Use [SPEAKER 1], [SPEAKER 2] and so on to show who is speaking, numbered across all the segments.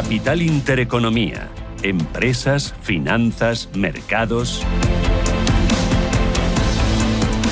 [SPEAKER 1] Capital Intereconomía. Empresas, finanzas, mercados.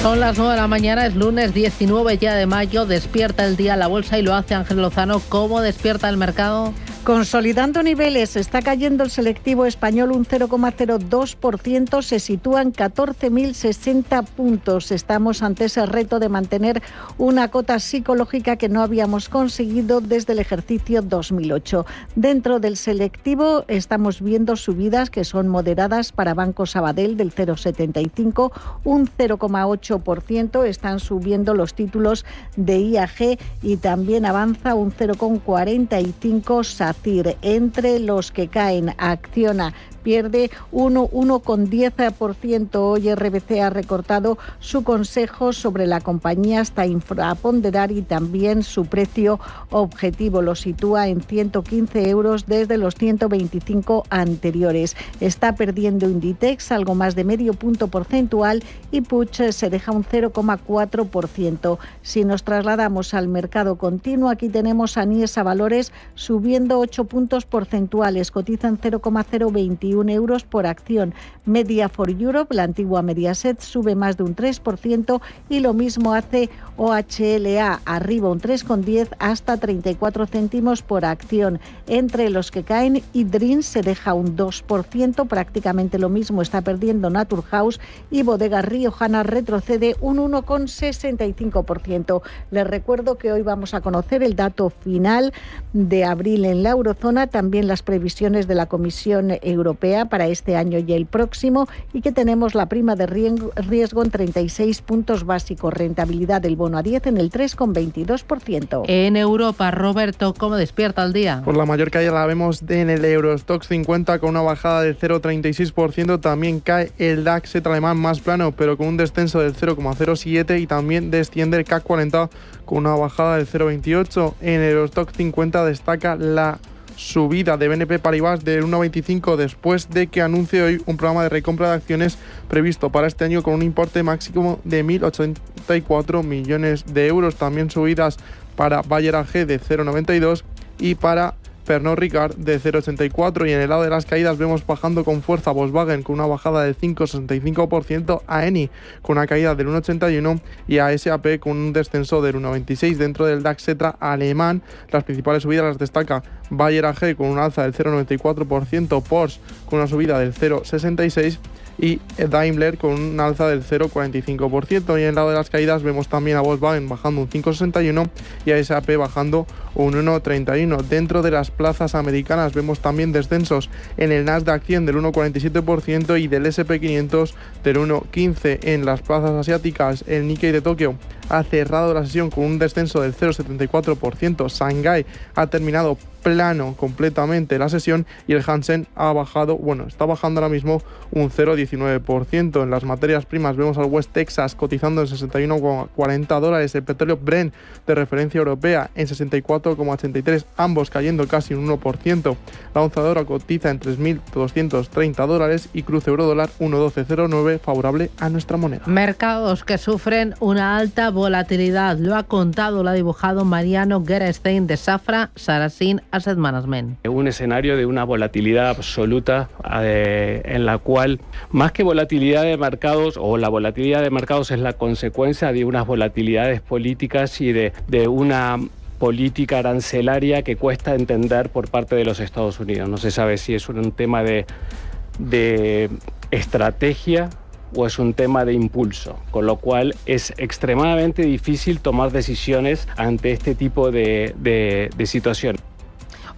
[SPEAKER 2] Son las 9 de la mañana, es lunes 19 ya de mayo, despierta el día la bolsa y lo hace Ángel Lozano. ¿Cómo despierta el mercado?
[SPEAKER 3] Consolidando niveles, está cayendo el selectivo español un 0,02%, se sitúa en 14.060 puntos. Estamos ante ese reto de mantener una cota psicológica que no habíamos conseguido desde el ejercicio 2008. Dentro del selectivo estamos viendo subidas que son moderadas para Banco Sabadell del 0,75, un 0,8%. Están subiendo los títulos de IAG y también avanza un 0,45% SACIR. Entre los que caen, Acciona pierde 1,10%. Hoy RBC ha recortado su consejo sobre la compañía hasta infraponderar y también su precio objetivo. Lo sitúa en 115 euros desde los 125 anteriores. Está perdiendo Inditex algo más de medio punto porcentual y Puig se deja un 0,4%. Si nos trasladamos al mercado continuo, aquí tenemos a Niesa Valores subiendo 8 puntos porcentuales, cotizan 0,021 euros por acción. Media for Europe, la antigua Mediaset, sube más de un 3% y lo mismo hace OHLA, arriba un 3,10 hasta 34 céntimos por acción. Entre los que caen, Idrin se deja un 2%, prácticamente lo mismo está perdiendo Naturhaus y Bodegas Riojana retrocede un 1,65%. Les recuerdo que hoy vamos a conocer el dato final de abril en la eurozona, también las previsiones de la Comisión Europea para este año y el próximo, y que tenemos la prima de riesgo en 36 puntos básicos, rentabilidad del bono a 10 en el 3,22%.
[SPEAKER 2] En Europa, Roberto, ¿cómo despierta el día?
[SPEAKER 4] Pues la mayor caída la vemos en el Eurostoxx 50 con una bajada del 0,36%, también cae el DAX alemán más plano pero con un descenso del 0,07% y también desciende el CAC 40 con una bajada del 0,28%. En el Eurostoxx 50 destaca la subida de BNP Paribas del 1,25 después de que anuncie hoy un programa de recompra de acciones previsto para este año con un importe máximo de 1.084 millones de euros. También subidas para Bayer AG de 0,92 y para Pernod Ricard de 0,84, y en el lado de las caídas vemos bajando con fuerza Volkswagen con una bajada del 5,65%, a Eni con una caída del 1,81% y a SAP con un descenso del 1,26%. Dentro del DAX Xetra alemán, las principales subidas las destaca Bayer AG con un alza del 0,94%, Porsche con una subida del 0,66% y Daimler con un alza del 0,45%. Y en el lado de las caídas vemos también a Volkswagen bajando un 5,61% y a SAP bajando un 1,31%. Dentro de las plazas americanas vemos también descensos en el Nasdaq 100 del 1,47% y del S&P 500 del 1,15%. En las plazas asiáticas, el Nikkei de Tokio ha cerrado la sesión con un descenso del 0,74%. Shanghái ha terminado plano completamente la sesión y el Hansen está bajando ahora mismo un 0,19%. En las materias primas vemos al West Texas cotizando en $61,40, el petróleo Brent de referencia europea en $64,83, ambos cayendo casi un 1%. La onza de oro cotiza en $3.230 y cruce euro-dólar 1,1209 favorable a nuestra moneda.
[SPEAKER 2] Mercados que sufren una alta volatilidad, lo ha contado, lo ha dibujado Mariano Gerstein de Safra Sarasin Asset Management.
[SPEAKER 5] Un escenario de una volatilidad absoluta en la cual, más que volatilidad de mercados, o la volatilidad de mercados es la consecuencia de unas volatilidades políticas y de una política arancelaria que cuesta entender por parte de los Estados Unidos. No se sabe si es un tema de estrategia o es un tema de impulso, con lo cual es extremadamente difícil tomar decisiones ante este tipo de situación.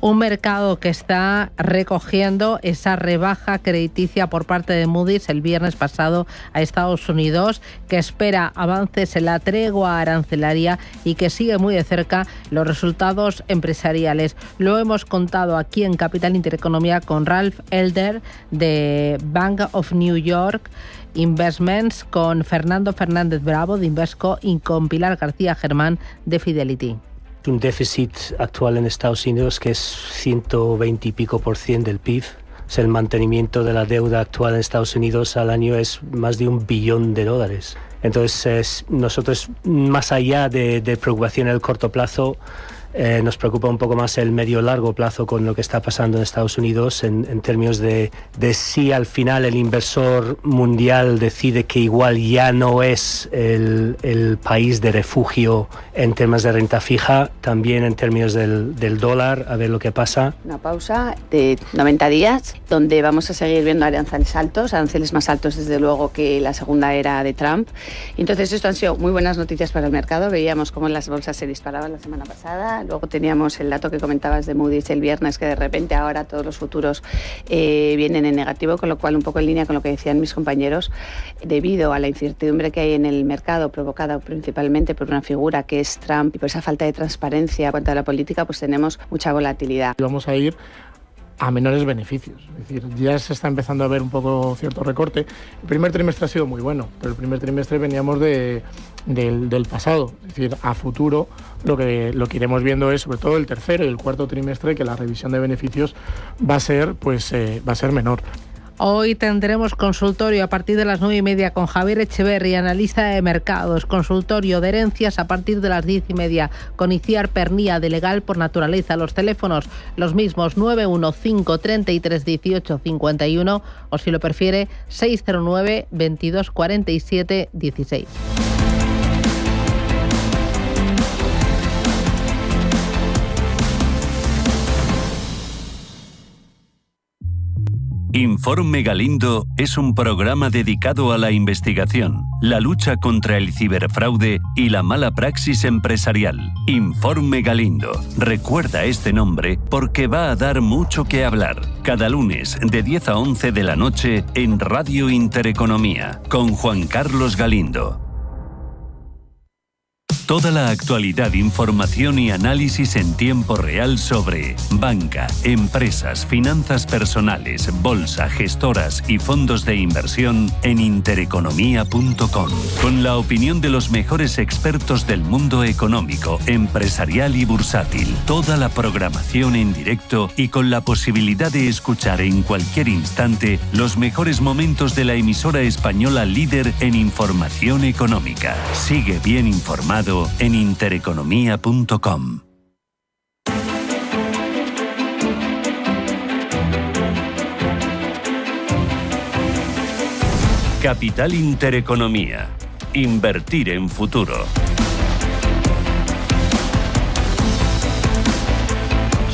[SPEAKER 2] Un mercado que está recogiendo esa rebaja crediticia por parte de Moody's el viernes pasado a Estados Unidos, que espera avances en la tregua arancelaria y que sigue muy de cerca los resultados empresariales. Lo hemos contado aquí en Capital Intereconomía con Ralph Elder de Bank of New York Investments, con Fernando Fernández Bravo de Invesco y con Pilar García Germán de Fidelity.
[SPEAKER 6] Un déficit actual en Estados Unidos que es 120 y pico % del PIB. O sea, el mantenimiento de la deuda actual en Estados Unidos al año es más de $1 billón. Entonces, nosotros, más allá de preocupación en el corto plazo, Nos preocupa un poco más el medio-largo plazo con lo que está pasando en Estados Unidos en términos de si al final el inversor mundial decide que igual ya no es el país de refugio en temas de renta fija, también en términos del dólar, a ver lo que pasa.
[SPEAKER 7] Una pausa de 90 días donde vamos a seguir viendo aranceles más altos desde luego que la segunda era de Trump. Entonces esto han sido muy buenas noticias para el mercado. Veíamos cómo las bolsas se disparaban la semana pasada. Luego teníamos el dato que comentabas de Moody's el viernes, que de repente ahora todos los futuros vienen en negativo, con lo cual un poco en línea con lo que decían mis compañeros, debido a la incertidumbre que hay en el mercado, provocada principalmente por una figura que es Trump y por esa falta de transparencia en cuanto a la política, pues tenemos mucha volatilidad.
[SPEAKER 8] Vamos a ir a menores beneficios, es decir, ya se está empezando a ver un poco cierto recorte. El primer trimestre ha sido muy bueno, pero el primer trimestre veníamos del pasado, es decir, a futuro lo que iremos viendo es sobre todo el tercero y el cuarto trimestre, que la revisión de beneficios va a ser menor.
[SPEAKER 2] Hoy tendremos consultorio a partir de las 9:30 con Javier Echeverri, analista de mercados. Consultorio de herencias a partir de las 10:30 con Iciar Pernía, de Legal por Naturaleza. Los teléfonos los mismos, 915 33 18 51 o, si lo prefiere, 609 22 47 16.
[SPEAKER 1] Informe Galindo es un programa dedicado a la investigación, la lucha contra el ciberfraude y la mala praxis empresarial. Informe Galindo. Recuerda este nombre porque va a dar mucho que hablar. Cada lunes de 10 a 11 de la noche en Radio Intereconomía con Juan Carlos Galindo. Toda la actualidad, información y análisis en tiempo real sobre banca, empresas, finanzas personales, bolsa, gestoras y fondos de inversión en intereconomía.com. Con la opinión de los mejores expertos del mundo económico, empresarial y bursátil. Toda la programación en directo y con la posibilidad de escuchar en cualquier instante los mejores momentos de la emisora española líder en información económica. Sigue bien informado en intereconomía.com. Capital Intereconomía. Invertir en futuro.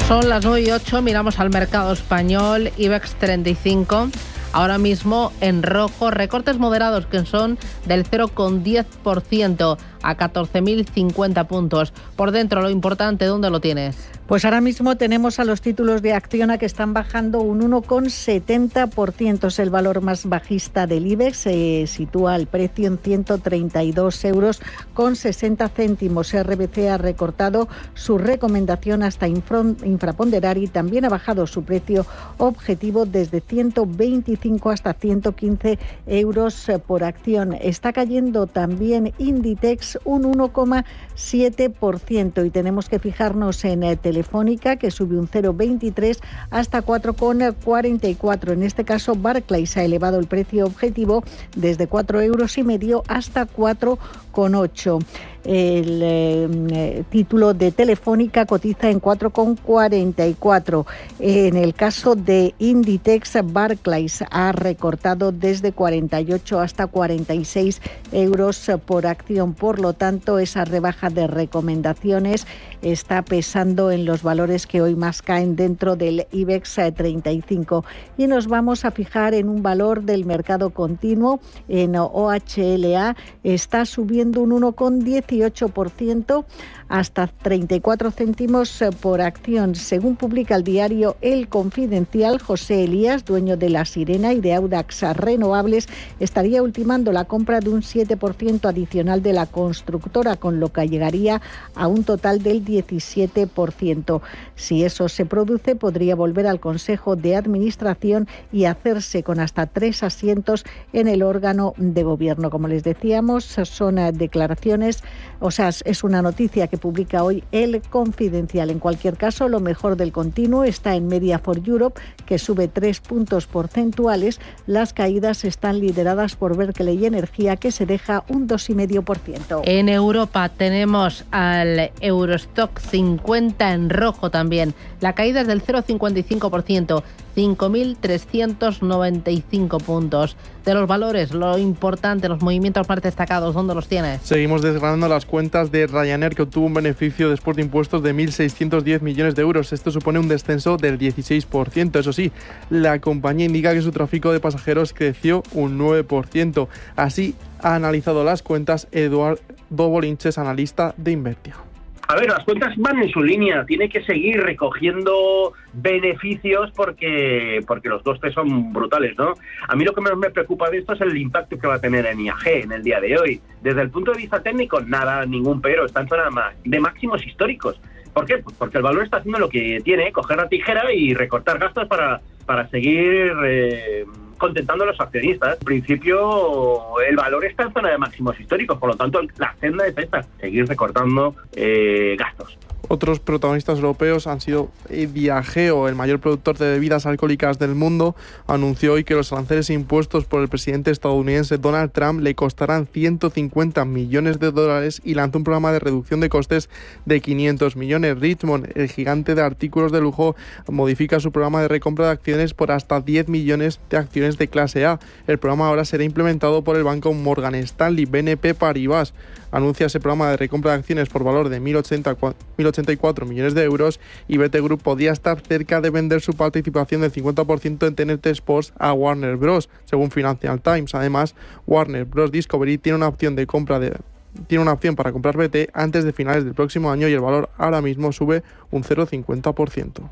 [SPEAKER 2] Son las 9:08, miramos al mercado español, IBEX 35. Ahora mismo en rojo, recortes moderados que son del 0,10% a 14.050 puntos. Por dentro, lo importante, ¿dónde lo tienes?
[SPEAKER 3] Pues ahora mismo tenemos a los títulos de Acciona que están bajando un 1,70%. Es el valor más bajista del IBEX. Se sitúa el precio en 132,60 €. RBC ha recortado su recomendación hasta infraponderar y también ha bajado su precio objetivo desde 125 hasta 115 € por acción. Está cayendo también Inditex un 1,7% y tenemos que fijarnos en Telefónica, que sube un 0,23 hasta 4,44. En este caso, Barclays ha elevado el precio objetivo desde 4,5 € hasta 4,8. El título de Telefónica cotiza en 4,44. En el caso de Inditex, Barclays ha recortado desde 48 hasta 46 € por acción. Por lo tanto, esa rebaja de recomendaciones está pesando en los valores que hoy más caen dentro del IBEX 35. Y nos vamos a fijar en un valor del mercado continuo. En OHLA está subiendo un 1,18% hasta 34 céntimos por acción. Según publica el diario El Confidencial, José Elías, dueño de La Sirena y de Audax Renovables, estaría ultimando la compra de un 7% adicional de la constructora, con lo que llegaría a un total del 17%. Si eso se produce, podría volver al Consejo de Administración y hacerse con hasta 3 asientos en el órgano de gobierno. Como les decíamos, son declaraciones, o sea, es una noticia que publica hoy El Confidencial. En cualquier caso, lo mejor del continuo está en Media for Europe, que sube 3 puntos porcentuales. Las caídas están lideradas por Berkeley Energía, que se deja un 2,5%.
[SPEAKER 2] En Europa tenemos al Eurostock 50 en rojo también. La caída es del 0,55%, 5.395 puntos. De los valores, lo importante, los movimientos más destacados, ¿dónde los tienes?
[SPEAKER 4] Seguimos desgranando las cuentas de Ryanair, que obtuvo un beneficio después de impuestos de 1.610 millones de euros. Esto supone un descenso del 16%. Eso sí, la compañía indica que su tráfico de pasajeros creció un 9%. Así ha analizado las cuentas Eduardo Bolinches, analista de Invertia.
[SPEAKER 9] A ver, las cuentas van en su línea, tiene que seguir recogiendo beneficios porque los costes son brutales, ¿no? A mí lo que más me preocupa de esto es el impacto que va a tener en IAG en el día de hoy. Desde el punto de vista técnico, nada, ningún pero, está en zona de máximos históricos. ¿Por qué? Pues porque el valor está haciendo lo que tiene, coger la tijera y recortar gastos para seguir contentando a los accionistas. En principio, el valor está en zona de máximos históricos, por lo tanto, la senda es esta, seguir recortando gastos.
[SPEAKER 4] Otros protagonistas europeos han sido Diageo, el mayor productor de bebidas alcohólicas del mundo. Anunció hoy que los aranceles impuestos por el presidente estadounidense Donald Trump le costarán $150 millones y lanzó un programa de reducción de costes de 500 millones. Richmond, el gigante de artículos de lujo, modifica su programa de recompra de acciones por hasta 10 millones de acciones de clase A. El programa ahora será implementado por el banco Morgan Stanley. BNP Paribas anuncia ese programa de recompra de acciones por valor de 1.084 millones de euros, y BT Group podría estar cerca de vender su participación del 50% en TNT Sports a Warner Bros., según Financial Times. Además, Warner Bros. Discovery tiene una opción para comprar BT antes de finales del próximo año, y el valor ahora mismo sube un 0,50%.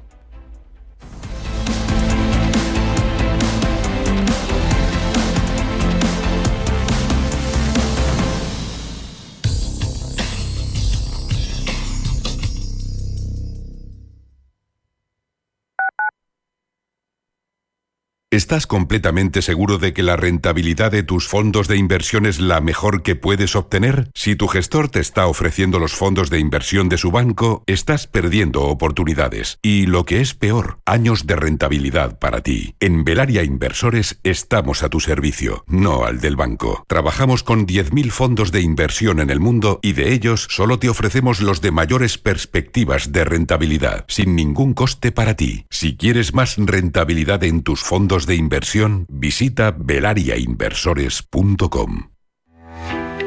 [SPEAKER 10] ¿Estás completamente seguro de que la rentabilidad de tus fondos de inversión es la mejor que puedes obtener? Si tu gestor te está ofreciendo los fondos de inversión de su banco, estás perdiendo oportunidades. Y lo que es peor, años de rentabilidad para ti. En Velaria Inversores estamos a tu servicio, no al del banco. Trabajamos con 10.000 fondos de inversión en el mundo y de ellos solo te ofrecemos los de mayores perspectivas de rentabilidad, sin ningún coste para ti. Si quieres más rentabilidad en tus fondos de inversión, visita velariainversores.com.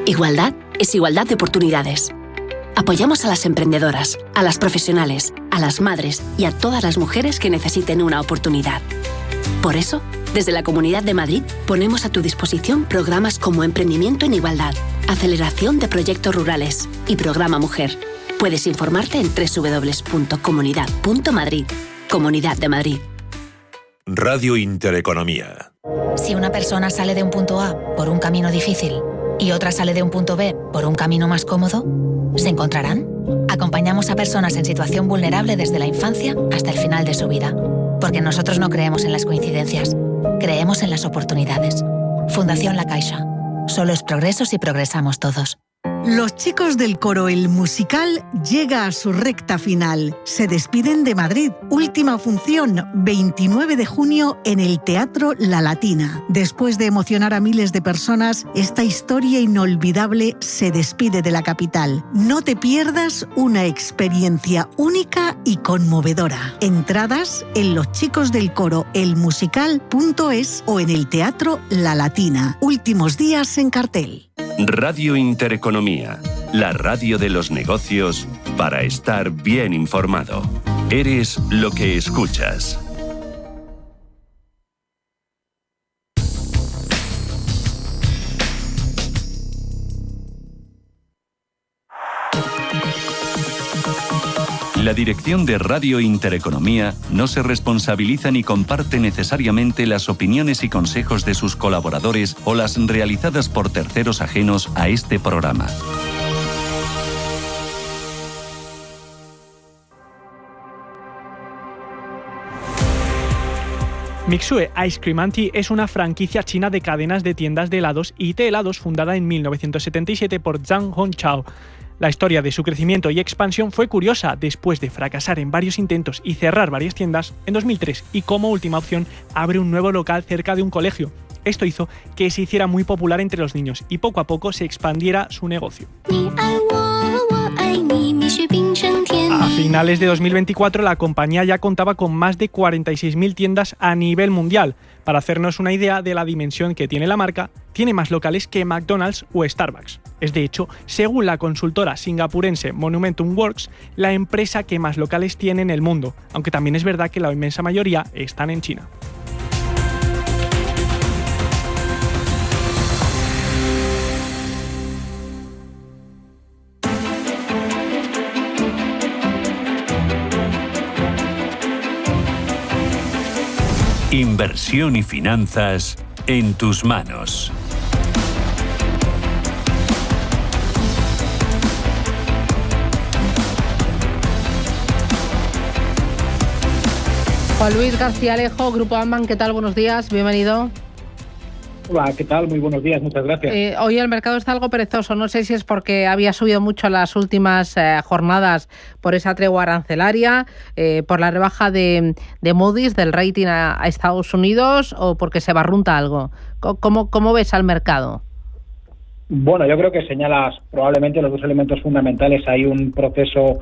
[SPEAKER 11] Igualdad es igualdad de oportunidades. Apoyamos a las emprendedoras, a las profesionales, a las madres y a todas las mujeres que necesiten una oportunidad. Por eso, desde la Comunidad de Madrid ponemos a tu disposición programas como Emprendimiento en Igualdad, Aceleración de Proyectos Rurales y Programa Mujer. Puedes informarte en www.comunidad.madrid. Comunidad de Madrid.
[SPEAKER 12] Radio Intereconomía.
[SPEAKER 13] Si una persona sale de un punto A por un camino difícil y otra sale de un punto B por un camino más cómodo, ¿se encontrarán? Acompañamos a personas en situación vulnerable desde la infancia hasta el final de su vida. Porque nosotros no creemos en las coincidencias, creemos en las oportunidades. Fundación La Caixa. Solo es progreso si progresamos todos.
[SPEAKER 14] Los chicos del coro El Musical llega a su recta final. Se despiden de Madrid. Última función, 29 de junio en el Teatro La Latina. Después de emocionar a miles de personas, esta historia inolvidable se despide de la capital. No te pierdas una experiencia única y conmovedora. Entradas en loschicosdelcoroelmusical.es o en el Teatro La Latina. Últimos días en cartel.
[SPEAKER 1] Radio Intereconomía, la radio de los negocios para estar bien informado. Eres lo que escuchas. La dirección de Radio Intereconomía no se responsabiliza ni comparte necesariamente las opiniones y consejos de sus colaboradores o las realizadas por terceros ajenos a este programa.
[SPEAKER 15] Mixue Ice Cream & Tea es una franquicia china de cadenas de tiendas de helados y té helados fundada en 1977 por Zhang Hongchao. La historia de su crecimiento y expansión fue curiosa después de fracasar en varios intentos y cerrar varias tiendas en 2003 y como última opción abre un nuevo local cerca de un colegio. Esto hizo que se hiciera muy popular entre los niños y poco a poco se expandiera su negocio. A finales de 2024 la compañía ya contaba con más de 46.000 tiendas a nivel mundial. Para hacernos una idea de la dimensión que tiene la marca, tiene más locales que McDonald's o Starbucks. Es de hecho, según la consultora singapurense Monumentum Works, la empresa que más locales tiene en el mundo, aunque también es verdad que la inmensa mayoría están en China.
[SPEAKER 1] Inversión y finanzas en tus manos.
[SPEAKER 2] Juan Luis García Alejo, Grupo Amman, ¿qué tal? Buenos días, bienvenido.
[SPEAKER 16] Hola, ¿qué tal? Muy buenos días, muchas gracias.
[SPEAKER 2] Hoy el mercado está algo perezoso, no sé si es porque había subido mucho las últimas jornadas por esa tregua arancelaria, por la rebaja de Moody's del rating a Estados Unidos o porque se barrunta algo. ¿Cómo ves al mercado?
[SPEAKER 16] Bueno, yo creo que señalas probablemente los dos elementos fundamentales. Hay un proceso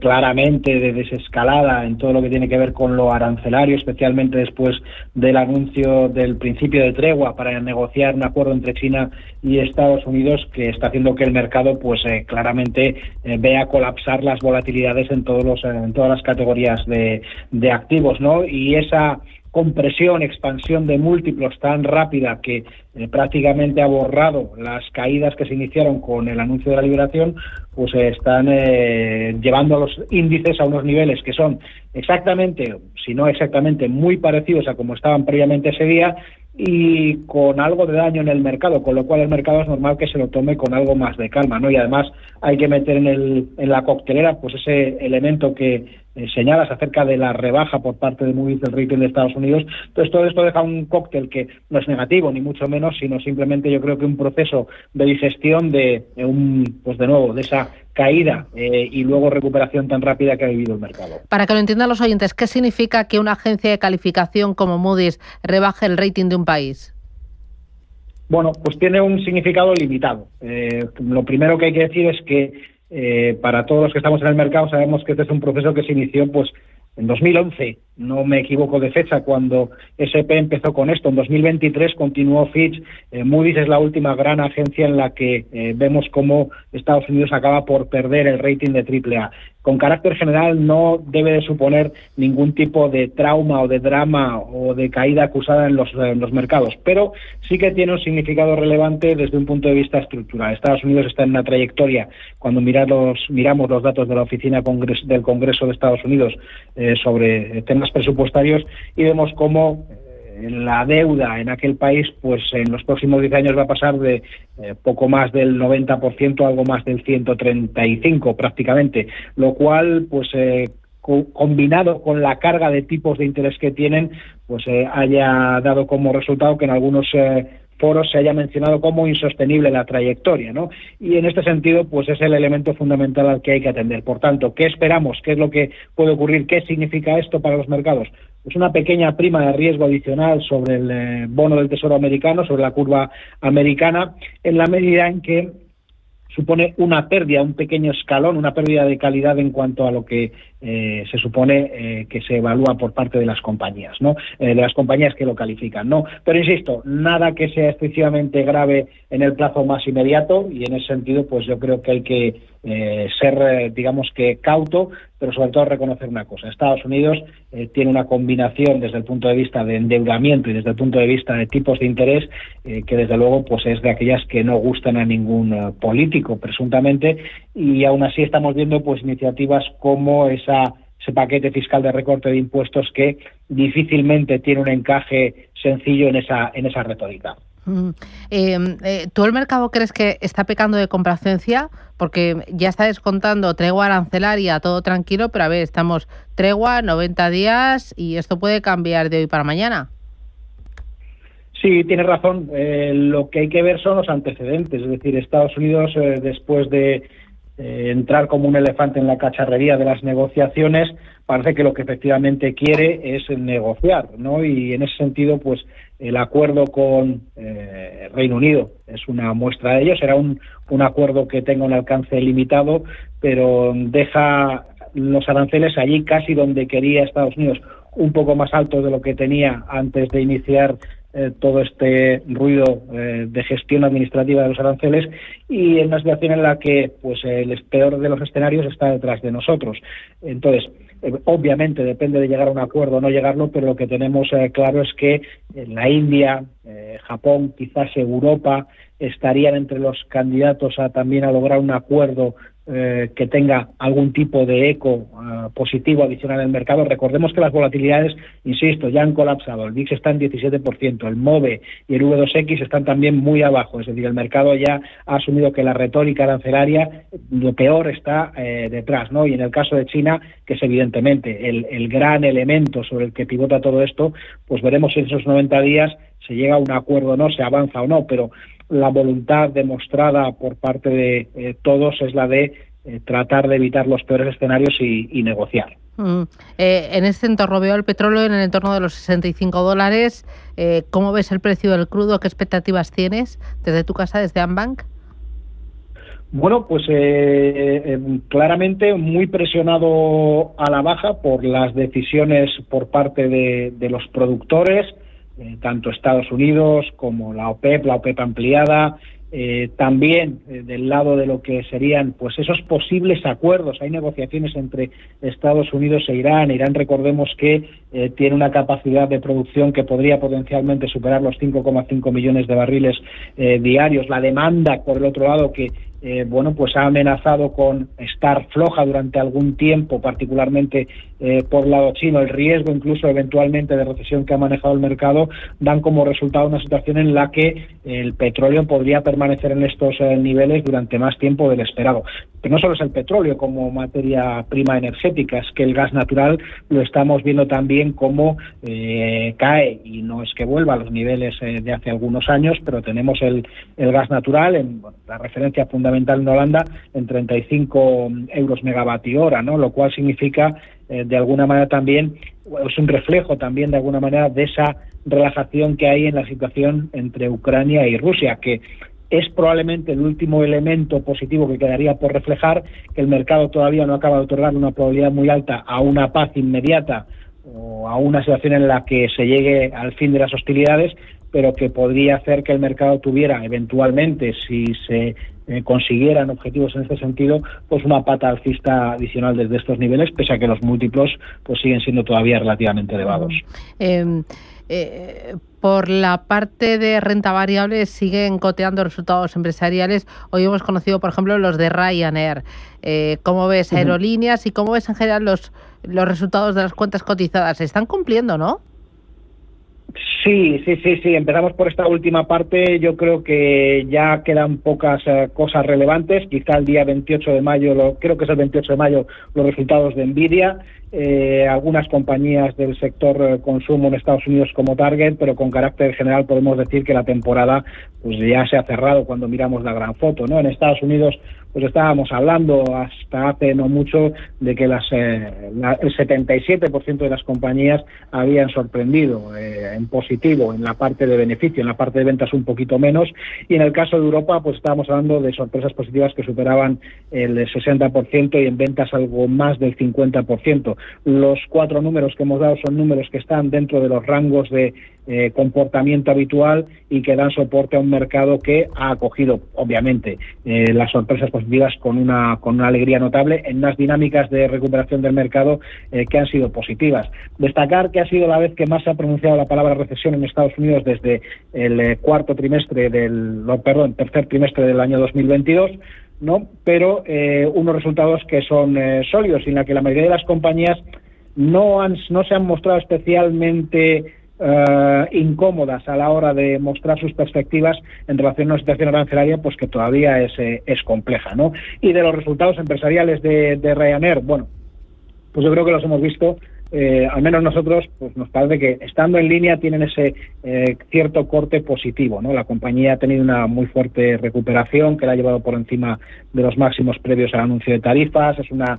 [SPEAKER 16] claramente de desescalada en todo lo que tiene que ver con lo arancelario, especialmente después del anuncio del principio de tregua para negociar un acuerdo entre China y Estados Unidos, que está haciendo que el mercado pues claramente vea colapsar las volatilidades en todas las categorías de activos, ¿no? Y esa compresión, expansión de múltiplos tan rápida que prácticamente ha borrado las caídas que se iniciaron con el anuncio de la liberación, pues están llevando a los índices a unos niveles que son exactamente, si no exactamente, muy parecidos a como estaban previamente ese día y con algo de daño en el mercado, con lo cual el mercado es normal que se lo tome con algo más de calma, ¿no? Y además hay que meter en la coctelera pues ese elemento que señalas acerca de la rebaja por parte de Moody's del rating de Estados Unidos. Entonces todo esto deja un cóctel que no es negativo ni mucho menos, sino simplemente yo creo que un proceso de digestión de esa caída y luego recuperación tan rápida que ha vivido el mercado.
[SPEAKER 2] Para que lo entiendan los oyentes, ¿qué significa que una agencia de calificación como Moody's rebaje el rating de un país?
[SPEAKER 16] Bueno, pues tiene un significado limitado. Lo primero que hay que decir es que para todos los que estamos en el mercado sabemos que este es un proceso que se inició pues en 2011, no me equivoco de fecha, cuando S&P empezó con esto. En 2023 continuó Fitch. Moody's es la última gran agencia en la que vemos cómo Estados Unidos acaba por perder el rating de AAA. Con carácter general no debe de suponer ningún tipo de trauma o de drama o de caída acusada en los mercados, pero sí que tiene un significado relevante desde un punto de vista estructural. Estados Unidos está en una trayectoria, cuando miramos los datos de la Oficina del Congreso de Estados Unidos sobre temas presupuestarios, y vemos cómo la deuda en aquel país pues en los próximos 10 años va a pasar de poco más del 90% a algo más del 135% prácticamente, lo cual pues combinado con la carga de tipos de interés que tienen pues haya dado como resultado que en algunos foros se haya mencionado como insostenible la trayectoria, ¿no? Y en este sentido, pues es el elemento fundamental al que hay que atender. Por tanto, ¿qué esperamos? ¿Qué es lo que puede ocurrir? ¿Qué significa esto para los mercados? Pues una pequeña prima de riesgo adicional sobre el bono del Tesoro americano, sobre la curva americana, en la medida en que supone una pérdida, un pequeño escalón, una pérdida de calidad en cuanto a lo que se supone que se evalúa por parte de las compañías, ¿no? De las compañías que lo califican, ¿no? Pero insisto, nada que sea excesivamente grave en el plazo más inmediato, y en ese sentido, pues yo creo que hay que ser, digamos que cauto, pero sobre todo reconocer una cosa. Estados Unidos tiene una combinación desde el punto de vista de endeudamiento y desde el punto de vista de tipos de interés que desde luego pues es de aquellas que no gustan a ningún político, presuntamente, y aún así estamos viendo pues iniciativas como ese paquete fiscal de recorte de impuestos que difícilmente tiene un encaje sencillo en esa retórica.
[SPEAKER 2] ¿Tú el mercado crees que está pecando de complacencia? Porque ya está descontando tregua arancelaria, todo tranquilo, pero a ver, estamos tregua, 90 días y esto puede cambiar de hoy para mañana.
[SPEAKER 16] Sí, tienes razón. Lo que hay que ver son los antecedentes. Es decir, Estados Unidos, después de entrar como un elefante en la cacharrería de las negociaciones, parece que lo que efectivamente quiere es negociar, ¿no? Y en ese sentido, pues el acuerdo con Reino Unido es una muestra de ello. Será un acuerdo que tenga un alcance limitado, pero deja los aranceles allí casi donde quería Estados Unidos, un poco más altos de lo que tenía antes de iniciar todo este ruido de gestión administrativa de los aranceles, y en una situación en la que pues el peor de los escenarios está detrás de nosotros. Entonces, obviamente depende de llegar a un acuerdo o no llegarlo, pero lo que tenemos claro es que la India, Japón, quizás Europa, estarían entre los candidatos también a lograr un acuerdo que tenga algún tipo de eco positivo adicional en el mercado. Recordemos que las volatilidades, insisto, ya han colapsado. El VIX está en 17%, el MOVE y el V2X están también muy abajo. Es decir, el mercado ya ha asumido que la retórica arancelaria, lo peor está detrás, ¿no? Y en el caso de China, que es evidentemente el gran elemento sobre el que pivota todo esto, pues veremos si en esos 90 días se llega a un acuerdo o no, se avanza o no, pero la voluntad demostrada por parte de todos es la de tratar de evitar los peores escenarios y negociar.
[SPEAKER 2] En este entorno veo el petróleo en el entorno de los $65. ¿Cómo ves el precio del crudo? ¿Qué expectativas tienes desde tu casa, desde Ambank?
[SPEAKER 16] Bueno, pues claramente muy presionado a la baja por las decisiones por parte de los productores, tanto Estados Unidos como la OPEP ampliada, también del lado de lo que serían pues esos posibles acuerdos. Hay negociaciones entre Estados Unidos e Irán. Irán, recordemos que tiene una capacidad de producción que podría potencialmente superar los 5,5 millones de barriles diarios. La demanda, por el otro lado, que pues ha amenazado con estar floja durante algún tiempo, particularmente por lado chino. El riesgo incluso eventualmente de recesión que ha manejado el mercado dan como resultado una situación en la que el petróleo podría permanecer en estos niveles durante más tiempo del esperado. Pero no solo es el petróleo como materia prima energética, es que el gas natural lo estamos viendo también como cae, y no es que vuelva a los niveles de hace algunos años, pero tenemos el gas natural, en la referencia fundamental en Holanda, en 35 euros megavatio hora, ¿no? Lo cual significa de alguna manera también, es un reflejo también de alguna manera de esa relajación que hay en la situación entre Ucrania y Rusia, que es probablemente el último elemento positivo que quedaría por reflejar, que el mercado todavía no acaba de otorgar una probabilidad muy alta a una paz inmediata o a una situación en la que se llegue al fin de las hostilidades, pero que podría hacer que el mercado tuviera eventualmente, si se consiguieran objetivos en este sentido, pues una pata alcista adicional desde estos niveles, pese a que los múltiplos pues siguen siendo todavía relativamente elevados.
[SPEAKER 2] Por la parte de renta variable siguen coteando resultados empresariales. Hoy hemos conocido, por ejemplo, los de Ryanair. ¿Cómo ves aerolíneas y cómo ves en general los resultados de las cuentas cotizadas? ¿Se están cumpliendo, no?
[SPEAKER 16] Sí. Empezamos por esta última parte. Yo creo que ya quedan pocas cosas relevantes. Quizá el día 28 de mayo, creo que es el 28 de mayo, los resultados de Nvidia. Algunas compañías del sector consumo en Estados Unidos como Target, pero con carácter general podemos decir que la temporada pues ya se ha cerrado cuando miramos la gran foto, ¿no? En Estados Unidos pues estábamos hablando hasta hace no mucho de que el 77% de las compañías habían sorprendido en positivo en la parte de beneficio, en la parte de ventas un poquito menos, y en el caso de Europa pues estábamos hablando de sorpresas positivas que superaban el 60% y en ventas algo más del 50%. Los 4 números que hemos dado son números que están dentro de los rangos de comportamiento habitual y que dan soporte a un mercado que ha acogido, obviamente, las sorpresas positivas con una alegría notable en unas dinámicas de recuperación del mercado que han sido positivas. Destacar que ha sido la vez que más se ha pronunciado la palabra recesión en Estados Unidos desde el tercer trimestre del año 2022, ¿no? Pero unos resultados que son sólidos y en la que la mayoría de las compañías no se han mostrado especialmente incómodas a la hora de mostrar sus perspectivas en relación a una situación arancelaria pues que todavía es compleja, ¿no? Y de los resultados empresariales de Ryanair, bueno, pues yo creo que los hemos visto. Al menos nosotros pues nos parece que estando en línea tienen ese cierto corte positivo, ¿no? La compañía ha tenido una muy fuerte recuperación que la ha llevado por encima de los máximos previos al anuncio de tarifas. Es una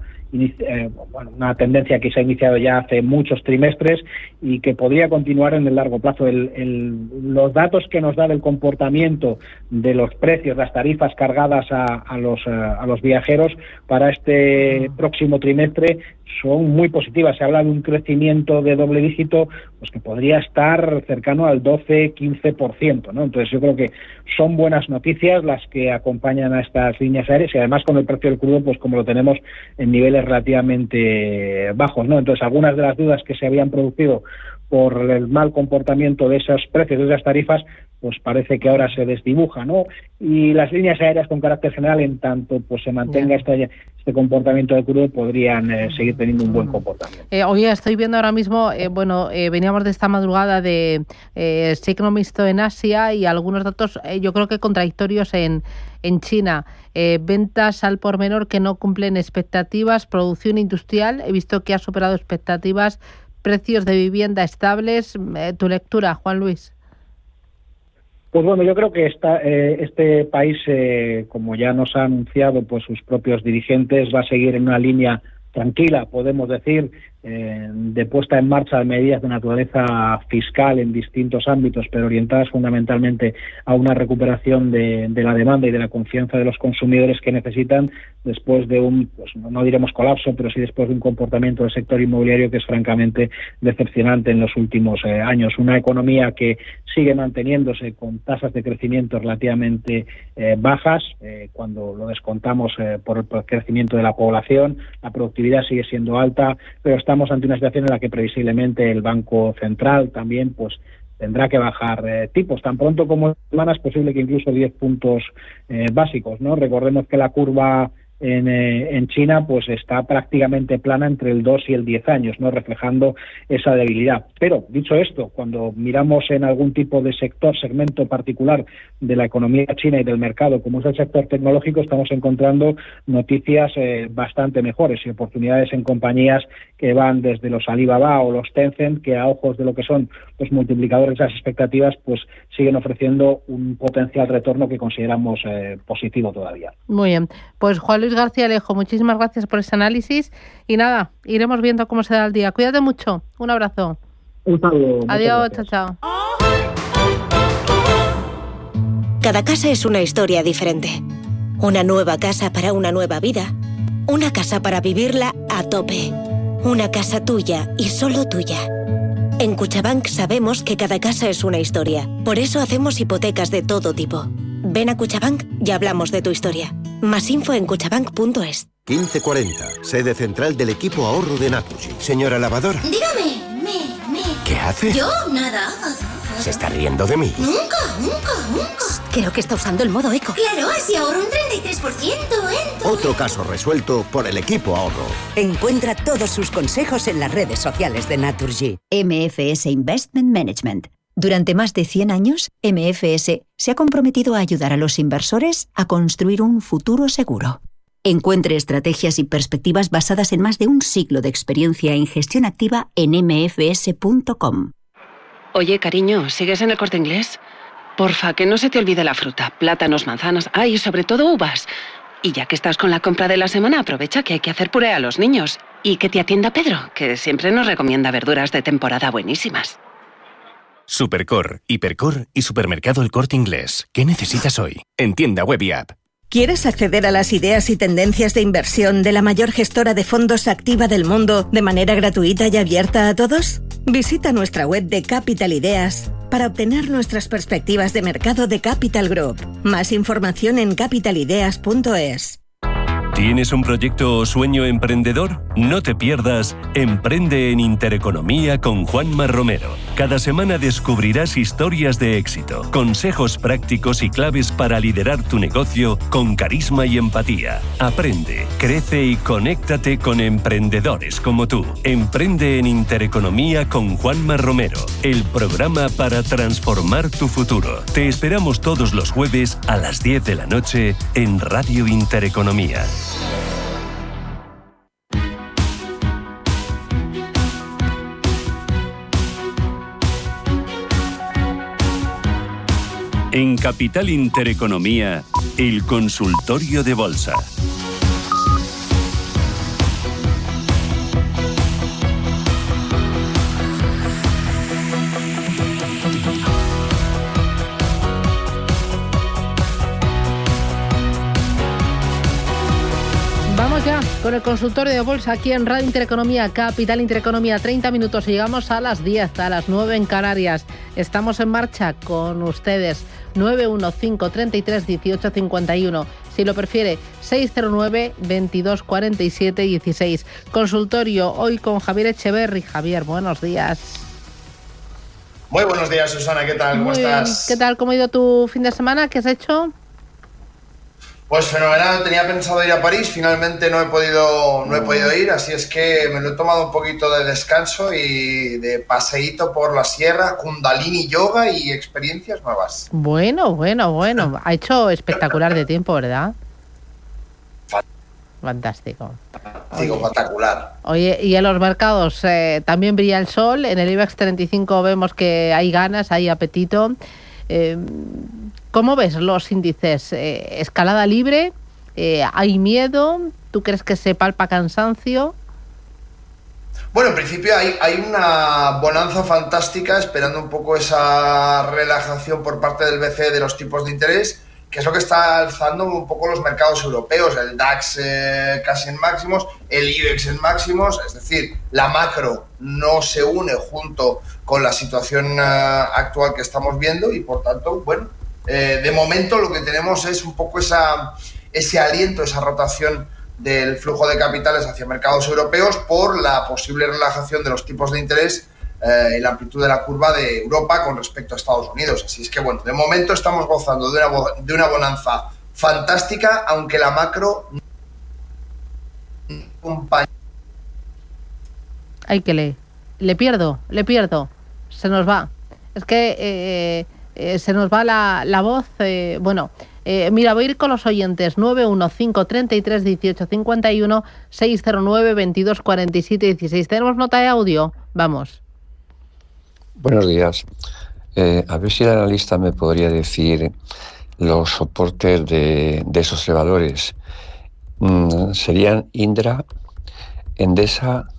[SPEAKER 16] tendencia que se ha iniciado ya hace muchos trimestres y que podría continuar en el largo plazo. Los datos que nos da del comportamiento de los precios, las tarifas cargadas a los viajeros para este próximo trimestre son muy positivas. Se habla de un crecimiento de doble dígito pues que podría estar cercano al 12-15%, ¿no? Entonces yo creo que son buenas noticias las que acompañan a estas líneas aéreas y además con el precio del crudo pues como lo tenemos en niveles relativamente bajos, ¿no? Entonces algunas de las dudas que se habían producido por el mal comportamiento de esos precios, de esas tarifas, pues parece que ahora se desdibuja, ¿no? Y las líneas aéreas con carácter general, en tanto pues se mantenga este comportamiento de crudo, podrían seguir teniendo un buen comportamiento.
[SPEAKER 2] Oye, estoy viendo ahora mismo, veníamos de esta madrugada de signo mixto en Asia y algunos datos yo creo que contradictorios en China. Ventas al por menor que no cumplen expectativas, producción industrial, he visto que ha superado expectativas, precios de vivienda estables. ¿Tu lectura, Juan Luis?
[SPEAKER 16] Pues bueno, yo creo que este país, como ya nos ha anunciado pues sus propios dirigentes, va a seguir en una línea tranquila, podemos decir, de puesta en marcha de medidas de naturaleza fiscal en distintos ámbitos, pero orientadas fundamentalmente a una recuperación de la demanda y de la confianza de los consumidores que necesitan después de un, pues no diremos colapso, pero sí después de un comportamiento del sector inmobiliario que es francamente decepcionante en los últimos años. Una economía que sigue manteniéndose con tasas de crecimiento relativamente bajas, cuando lo descontamos por el crecimiento de la población, la productividad sigue siendo alta, pero estamos ante una situación en la que previsiblemente el Banco Central también pues tendrá que bajar tipos. Tan pronto como semana es posible que incluso 10 puntos básicos, ¿no? Recordemos que la curva en China pues está prácticamente plana entre el 2 y el 10 años, ¿no? Reflejando esa debilidad. Pero, dicho esto, cuando miramos en algún tipo de segmento particular de la economía china y del mercado, como es el sector tecnológico, estamos encontrando noticias bastante mejores y oportunidades en compañías que van desde los Alibaba o los Tencent, que a ojos de lo que son los multiplicadores de las expectativas, pues siguen ofreciendo un potencial retorno que consideramos positivo todavía.
[SPEAKER 2] Muy bien. Pues Juan Luis García Alejo, muchísimas gracias por ese análisis y nada, iremos viendo cómo se da el día. Cuídate mucho, un abrazo.
[SPEAKER 16] Un saludo.
[SPEAKER 2] Adiós, chao, chao.
[SPEAKER 17] Cada casa es una historia diferente. Una nueva casa para una nueva vida. Una casa para vivirla a tope. Una casa tuya y solo tuya. En Cuchabank sabemos que cada casa es una historia. Por eso hacemos hipotecas de todo tipo. Ven a Cuchabank y hablamos de tu historia. Más info en cuchabank.es.
[SPEAKER 18] 1540, sede central del equipo ahorro de Naturgy. Señora lavadora.
[SPEAKER 19] Dígame,
[SPEAKER 18] ¿Qué hace?
[SPEAKER 19] Yo, nada.
[SPEAKER 18] ¿Se está riendo de mí?
[SPEAKER 19] Nunca.
[SPEAKER 17] Creo que está usando el modo eco.
[SPEAKER 19] Claro, así ahorro un 33%,
[SPEAKER 18] Otro caso resuelto por el equipo ahorro.
[SPEAKER 20] Encuentra todos sus consejos en las redes sociales de Naturgy. MFS Investment Management. Durante más de 100 años, MFS se ha comprometido a ayudar a los inversores a construir un futuro seguro. Encuentre estrategias y perspectivas basadas en más de un siglo de experiencia en gestión activa en mfs.com.
[SPEAKER 21] Oye, cariño, ¿sigues en el Corte Inglés? Porfa, que no se te olvide la fruta, plátanos, manzanas, y sobre todo uvas. Y ya que estás con la compra de la semana, aprovecha que hay que hacer puré a los niños. Y que te atienda Pedro, que siempre nos recomienda verduras de temporada buenísimas.
[SPEAKER 22] Supercor, Hipercor y Supermercado El Corte Inglés. ¿Qué necesitas hoy? En tienda web y app.
[SPEAKER 23] ¿Quieres acceder a las ideas y tendencias de inversión de la mayor gestora de fondos activa del mundo de manera gratuita y abierta a todos? Visita nuestra web de Capital Ideas para obtener nuestras perspectivas de mercado de Capital Group. Más información en capitalideas.es.
[SPEAKER 1] ¿Tienes un proyecto o sueño emprendedor? No te pierdas Emprende en Intereconomía con Juanma Romero. Cada semana descubrirás historias de éxito, consejos prácticos y claves para liderar tu negocio con carisma y empatía. Aprende, crece y conéctate con emprendedores como tú. Emprende en Intereconomía con Juanma Romero, el programa para transformar tu futuro. Te esperamos todos los jueves a las 10 de la noche en Radio Intereconomía. En Capital Intereconomía, el consultorio de bolsa.
[SPEAKER 2] Vamos ya con el consultorio de bolsa aquí en Radio Intereconomía, Capital Intereconomía, 30 minutos y llegamos a las 10, a las 9 en Canarias. Estamos en marcha con ustedes. 915331851. Si lo prefiere, 609 22 47 16. Consultorio hoy con Javier Echeverri. Javier, buenos días.
[SPEAKER 5] Muy buenos días, Susana. ¿Qué tal? ¿Cómo estás?
[SPEAKER 2] ¿Qué tal? ¿Cómo ha ido tu fin de semana? ¿Qué has hecho?
[SPEAKER 5] Pues fenomenal. Tenía pensado ir a París. Finalmente no he podido ir. Así es que me lo he tomado un poquito de descanso y de paseíto por la sierra, Kundalini Yoga y experiencias nuevas.
[SPEAKER 2] Bueno. Ha hecho espectacular de tiempo, ¿verdad? Fantástico.
[SPEAKER 5] Digo, espectacular.
[SPEAKER 2] Oye, y en los mercados también brilla el sol. En el IBEX 35 vemos que hay ganas, hay apetito. ¿Cómo ves los índices? ¿Escalada libre? ¿Hay miedo? ¿Tú crees que se palpa cansancio?
[SPEAKER 5] Bueno, en principio hay una bonanza fantástica esperando un poco esa relajación por parte del BCE de los tipos de interés, que es lo que está alzando un poco los mercados europeos. El DAX casi en máximos, el IBEX en máximos, es decir, la macro no se une junto con la situación actual que estamos viendo y por tanto, bueno, de momento lo que tenemos es un poco ese aliento, esa rotación del flujo de capitales hacia mercados europeos por la posible relajación de los tipos de interés y la amplitud de la curva de Europa con respecto a Estados Unidos. Así es que, bueno, de momento estamos gozando de una bonanza fantástica, aunque la macro
[SPEAKER 2] Hay que le pierdo, se nos va. Es que se nos va la voz. Mira, voy a ir con los oyentes. 915331851, 609 22 47 16. ¿Tenemos nota de audio? Vamos.
[SPEAKER 6] Buenos días. A ver si el analista me podría decir los soportes de esos tres valores. Serían Indra, Endesa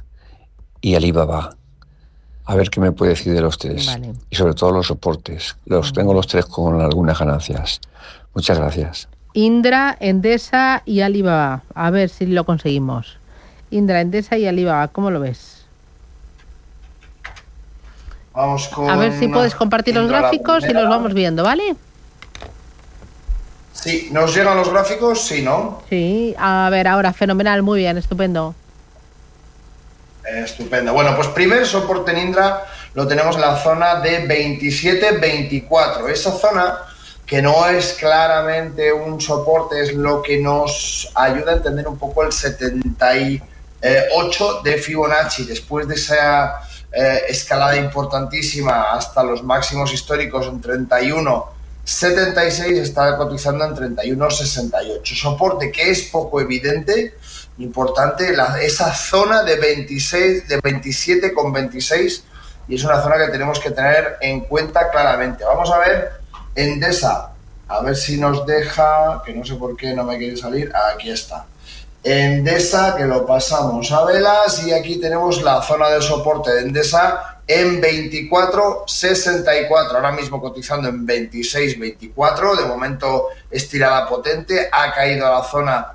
[SPEAKER 6] y Alibaba. A ver qué me puede decir de los tres. Vale. Y sobre todo los soportes. Tengo los tres con algunas ganancias. Muchas gracias.
[SPEAKER 2] Indra, Endesa y Alibaba. A ver si lo conseguimos. Indra, Endesa y Alibaba. ¿Cómo lo ves?
[SPEAKER 5] Vamos con...
[SPEAKER 2] A ver si puedes compartir los gráficos y los vamos viendo, ¿vale?
[SPEAKER 5] Sí, ¿nos llegan los gráficos? Sí, ¿no?
[SPEAKER 2] Sí, a ver, ahora, fenomenal, muy bien, estupendo.
[SPEAKER 5] Estupendo. Bueno, pues primer soporte en Indra lo tenemos en la zona de 27-24. Esa zona, que no es claramente un soporte, es lo que nos ayuda a entender un poco el 78 de Fibonacci. Después de esa escalada importantísima hasta los máximos históricos en 31,76, está cotizando en 31,68. Soporte que es poco evidente, importante, esa zona de 27,26, y es una zona que tenemos que tener en cuenta claramente. Vamos a ver Endesa, a ver si nos deja, que no sé por qué no me quiere salir. Aquí está. Endesa, que lo pasamos a velas, y aquí tenemos la zona de soporte de Endesa en 24,64, ahora mismo cotizando en 26,24, de momento estirada potente, ha caído a la zona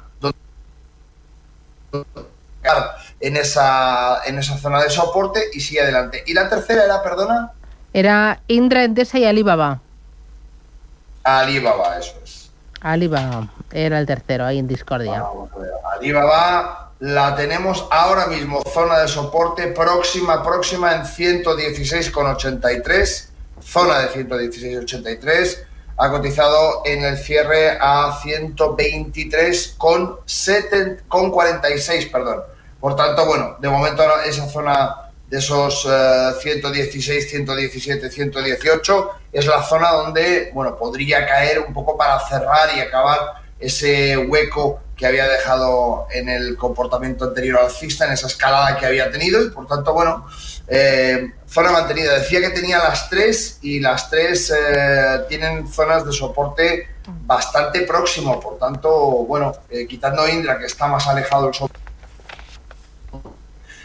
[SPEAKER 5] en esa zona de soporte y sigue adelante. ¿Y la tercera era, perdona?
[SPEAKER 2] Era Indra, Endesa y Alibaba.
[SPEAKER 5] Alibaba, eso es.
[SPEAKER 2] Alibaba era el tercero, ahí en discordia.
[SPEAKER 5] Vamos a ver, Alibaba la tenemos ahora mismo, zona de soporte próxima en 116,83, zona de 116,83, ha cotizado en el cierre a 123,46, perdón. Por tanto, bueno, de momento esa zona de esos 116, 117, 118 es la zona donde, bueno, podría caer un poco para cerrar y acabar ese hueco que había dejado en el comportamiento anterior alcista, en esa escalada que había tenido, y por tanto, bueno, zona mantenida. Decía que tenía las tres, y las tres tienen zonas de soporte bastante próximo, por tanto, bueno, quitando Indra, que está más alejado del soporte,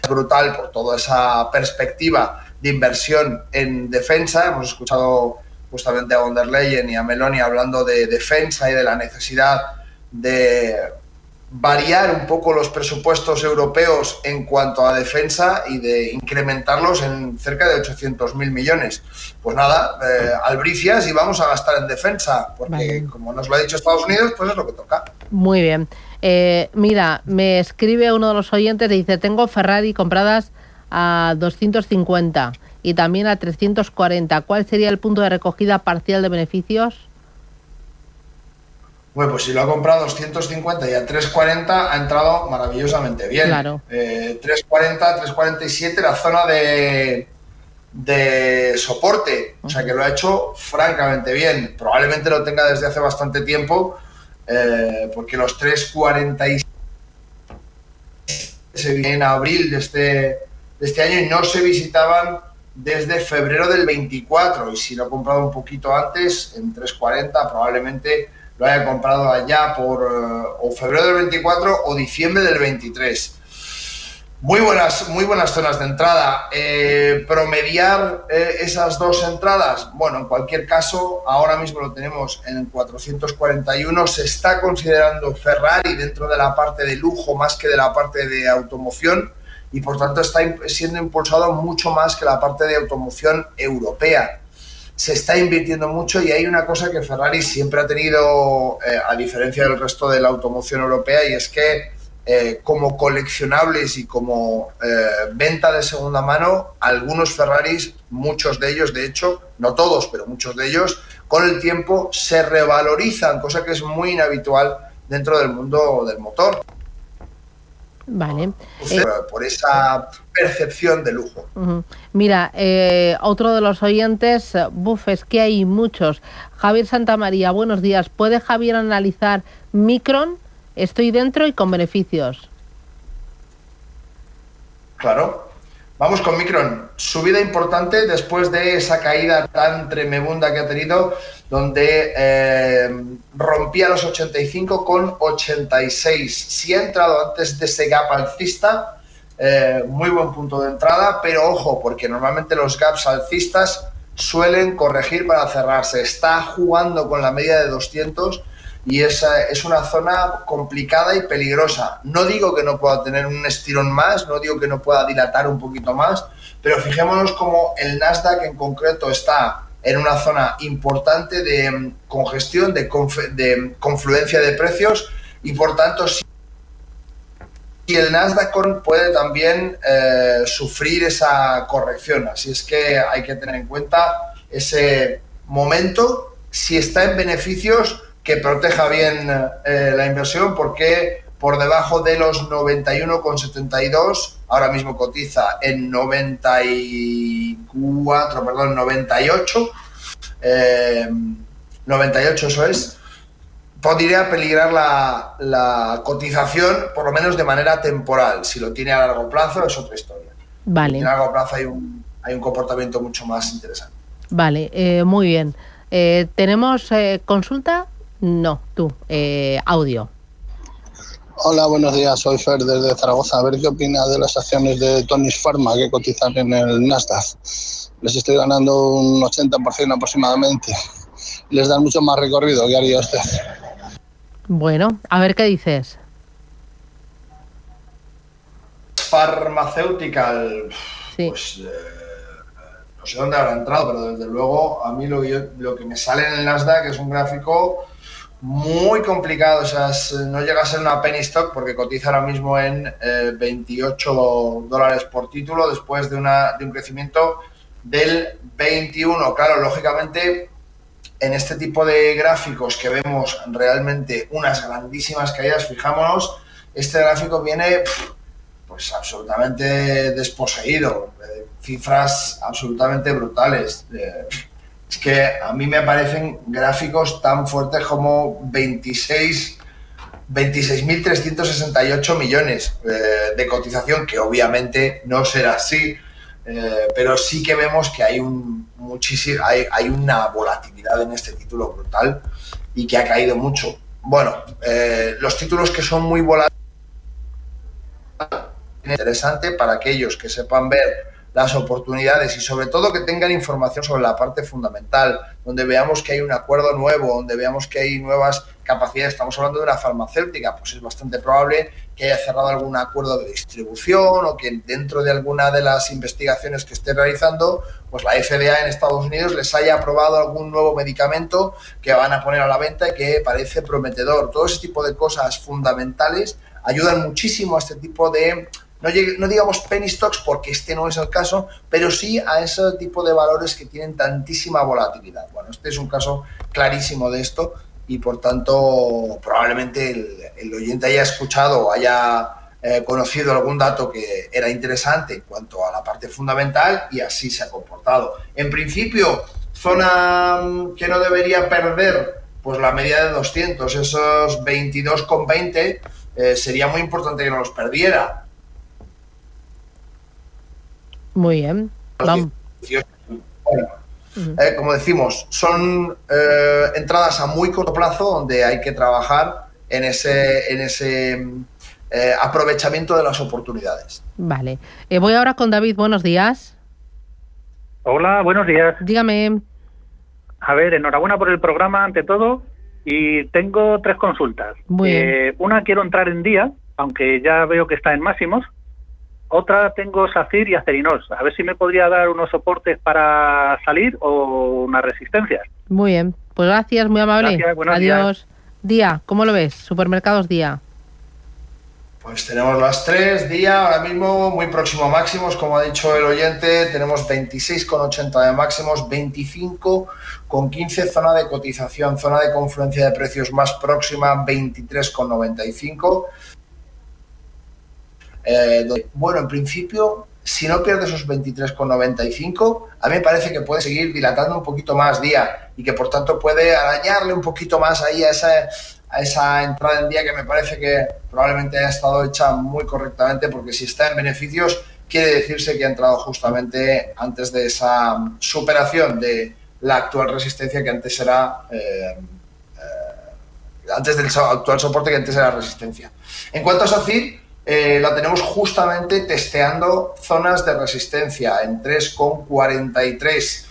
[SPEAKER 5] brutal por toda esa perspectiva de inversión en defensa. Hemos escuchado justamente a von der Leyen y a Meloni hablando de defensa y de la necesidad de variar un poco los presupuestos europeos en cuanto a defensa y de incrementarlos en cerca de 800.000 millones. Pues nada, albricias, y vamos a gastar en defensa, porque como nos lo ha dicho Estados Unidos, pues es lo que toca.
[SPEAKER 2] Muy bien. Mira, me escribe uno de los oyentes, dice, tengo Ferrari compradas a 250 y también a 340. ¿Cuál sería el punto de recogida parcial de beneficios?
[SPEAKER 5] Bueno, pues si lo ha comprado a 250 y a 340 ha entrado maravillosamente bien.
[SPEAKER 2] Claro.
[SPEAKER 5] 340, 347, la zona de soporte, o sea que lo ha hecho francamente bien. Probablemente lo tenga desde hace bastante tiempo, porque los 346 se vienen en abril de este año y no se visitaban desde febrero del 24, y si lo ha comprado un poquito antes, en 340, probablemente lo haya comprado allá por o febrero del 24 o diciembre del 23. Muy buenas zonas de entrada. Promediar esas dos entradas, bueno, en cualquier caso, ahora mismo lo tenemos en 441. Se está considerando Ferrari dentro de la parte de lujo más que de la parte de automoción, y por tanto está siendo impulsado mucho más que la parte de automoción europea. Se está invirtiendo mucho, y hay una cosa que Ferrari siempre ha tenido, a diferencia del resto de la automoción europea, y es que como coleccionables y como venta de segunda mano, algunos Ferraris, muchos de ellos, de hecho, no todos, pero muchos de ellos, con el tiempo se revalorizan, cosa que es muy inhabitual dentro del mundo del motor.
[SPEAKER 2] Vale.
[SPEAKER 5] Por esa percepción de lujo.
[SPEAKER 2] Mira, otro de los oyentes, es que hay muchos. Javier Santamaría, buenos días. ¿Puede Javier analizar Micron? Estoy dentro y con beneficios.
[SPEAKER 5] Claro. Vamos con Micron. Subida importante después de esa caída tan tremenda que ha tenido, donde rompía los 85 con 86. Si ha entrado antes de ese gap alcista, muy buen punto de entrada, pero ojo, porque normalmente los gaps alcistas suelen corregir para cerrarse. Está jugando con la media de 200 y es una zona complicada y peligrosa. No digo que no pueda tener un estirón más, no digo que no pueda dilatar un poquito más, pero fijémonos como el Nasdaq en concreto está en una zona importante de congestión, de confluencia de precios, y por tanto si el Nasdaq puede también sufrir esa corrección. Así es que hay que tener en cuenta ese momento. Si está en beneficios, que proteja bien la inversión, porque por debajo de los 98, ahora mismo cotiza en 98, 98, eso es, podría peligrar la cotización, por lo menos de manera temporal. Si lo tiene a largo plazo es otra historia.
[SPEAKER 2] Vale.
[SPEAKER 5] Si a largo plazo hay un comportamiento mucho más interesante.
[SPEAKER 2] Vale, muy bien. ¿Tenemos consulta? No, tú, audio.
[SPEAKER 3] Hola, buenos días, soy Fer desde Zaragoza. A ver qué opina de las acciones de Tonies Pharma que cotizan en el Nasdaq. Les estoy ganando un 80% aproximadamente. Les dan mucho más recorrido. ¿Qué haría usted?
[SPEAKER 2] Bueno, a ver qué dices.
[SPEAKER 5] Pharmaceutical, sí. Pues no sé dónde habrá entrado, pero desde luego a mí lo que me sale en el Nasdaq es un gráfico muy complicado, o sea, no llega a ser una penny stock porque cotiza ahora mismo en $28 por título después de un crecimiento del 21. Claro, lógicamente, en este tipo de gráficos que vemos realmente unas grandísimas caídas, fijámonos, este gráfico viene pues absolutamente desposeído, cifras absolutamente brutales. Es que a mí me parecen gráficos tan fuertes como 26.368 millones de cotización, que obviamente no será así, pero sí que vemos que hay una volatilidad en este título brutal y que ha caído mucho. Bueno, los títulos que son muy volátiles, interesante para aquellos que sepan ver las oportunidades y sobre todo que tengan información sobre la parte fundamental, donde veamos que hay un acuerdo nuevo, donde veamos que hay nuevas capacidades. Estamos hablando de una farmacéutica, pues es bastante probable que haya cerrado algún acuerdo de distribución o que dentro de alguna de las investigaciones que esté realizando, pues la FDA en Estados Unidos les haya aprobado algún nuevo medicamento que van a poner a la venta y que parece prometedor. Todo ese tipo de cosas fundamentales ayudan muchísimo a este tipo de, no digamos penny stocks porque este no es el caso, pero sí a ese tipo de valores que tienen tantísima volatilidad. Bueno, este es un caso clarísimo de esto y por tanto probablemente el oyente haya escuchado o haya conocido algún dato que era interesante en cuanto a la parte fundamental y así se ha comportado. En principio, zona que no debería perder, pues la media de 200, esos 22,20, sería muy importante que no los perdiera.
[SPEAKER 2] Muy bien. Vamos.
[SPEAKER 5] Como decimos, son entradas a muy corto plazo donde hay que trabajar en ese aprovechamiento de las oportunidades.
[SPEAKER 2] Vale. Voy ahora con David. Buenos días.
[SPEAKER 7] Hola, buenos días.
[SPEAKER 2] Dígame.
[SPEAKER 7] A ver, enhorabuena por el programa ante todo y tengo 3 consultas.
[SPEAKER 2] Muy bien.
[SPEAKER 7] Una, quiero entrar en día, aunque ya veo que está en máximos. Otra, tengo SACIR y Acerinox. A ver si me podría dar unos soportes para salir o unas resistencias.
[SPEAKER 2] Muy bien. Pues gracias, muy amable.
[SPEAKER 7] Gracias, buenos
[SPEAKER 2] Adiós. Día, ¿cómo lo ves? Supermercados Día.
[SPEAKER 5] Pues tenemos las 3, Día, ahora mismo muy próximo a máximos, como ha dicho el oyente, tenemos 26,80 de máximos, 25,15 zona de cotización, zona de confluencia de precios más próxima, 23,95. Bueno, en principio, si no pierde esos 23,95, a mí me parece que puede seguir dilatando un poquito más Día y que por tanto puede arañarle un poquito más ahí a esa entrada en Día, que me parece que probablemente haya estado hecha muy correctamente, porque si está en beneficios quiere decirse que ha entrado justamente antes de esa superación de la actual resistencia, que antes era antes del actual soporte, que antes era resistencia. En cuanto a SACIR, la tenemos justamente testeando zonas de resistencia en 3,43.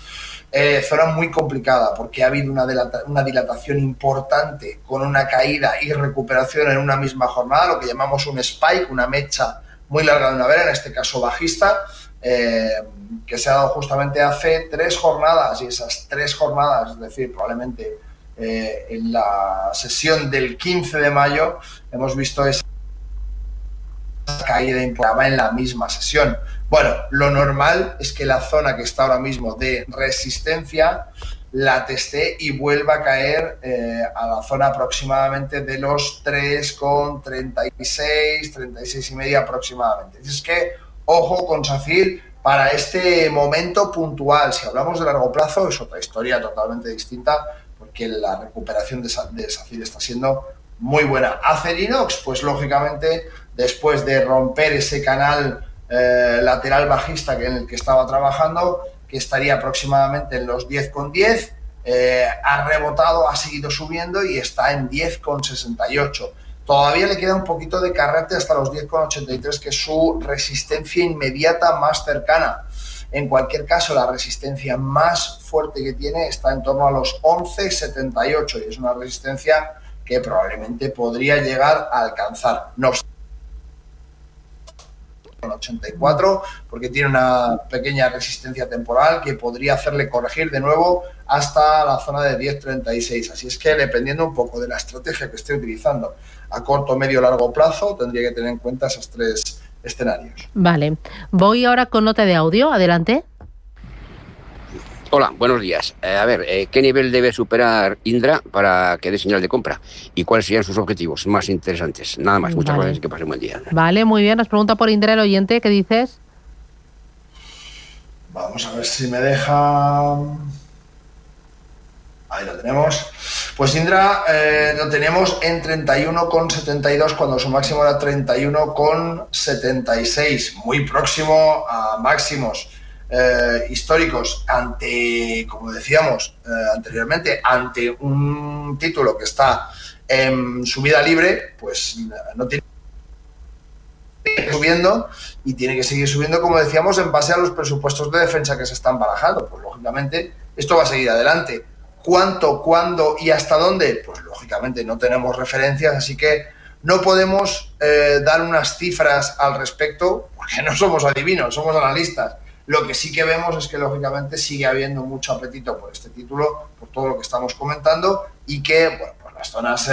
[SPEAKER 5] Zona muy complicada porque ha habido una dilatación importante con una caída y recuperación en una misma jornada, lo que llamamos un spike, una mecha muy larga de una vela, en este caso bajista, que se ha dado justamente hace 3 jornadas, y esas 3 jornadas, es decir, probablemente en la sesión del 15 de mayo hemos visto esa caída importante en la misma sesión. Bueno, lo normal es que la zona que está ahora mismo de resistencia la testé y vuelva a caer a la zona aproximadamente de los 3,36, 36,5 aproximadamente. Es que, ojo con SACIR para este momento puntual. Si hablamos de largo plazo es otra historia totalmente distinta, porque la recuperación de SACIR está siendo muy buena. Acerinox, pues lógicamente, después de romper ese canal lateral bajista en el que estaba trabajando, que estaría aproximadamente en los 10,10, ha rebotado, ha seguido subiendo y está en 10,68. Todavía le queda un poquito de carrete hasta los 10,83, que es su resistencia inmediata más cercana. En cualquier caso, la resistencia más fuerte que tiene está en torno a los 11,78 y es una resistencia que probablemente podría llegar a alcanzar. No obstante, 10,84, porque tiene una pequeña resistencia temporal que podría hacerle corregir de nuevo hasta la zona de 10,36. Así es que, dependiendo un poco de la estrategia que esté utilizando a corto, medio, largo plazo, tendría que tener en cuenta esos tres escenarios.
[SPEAKER 2] Vale. Voy ahora con nota de audio. Adelante.
[SPEAKER 4] Hola, buenos días. ¿Qué nivel debe superar Indra para que dé señal de compra? ¿Y cuáles serían sus objetivos más interesantes? Nada más, muchas gracias y que pasen buen día.
[SPEAKER 2] Vale, muy bien. Nos pregunta por Indra el oyente. ¿Qué dices?
[SPEAKER 5] Vamos a ver si me deja... Ahí lo tenemos. Pues Indra lo tenemos en 31,72 cuando su máximo era 31,76. Muy próximo a máximos históricos ante, como decíamos anteriormente, ante un título que está en subida libre, pues no tiene que seguir subiendo y tiene que seguir subiendo, como decíamos, en base a los presupuestos de defensa que se están barajando. Pues lógicamente esto va a seguir adelante. ¿Cuánto, cuándo y hasta dónde? Pues lógicamente no tenemos referencias, así que no podemos dar unas cifras al respecto, porque no somos adivinos, somos analistas. Lo que sí que vemos es que, lógicamente, sigue habiendo mucho apetito por este título, por todo lo que estamos comentando, y que, bueno, pues las zonas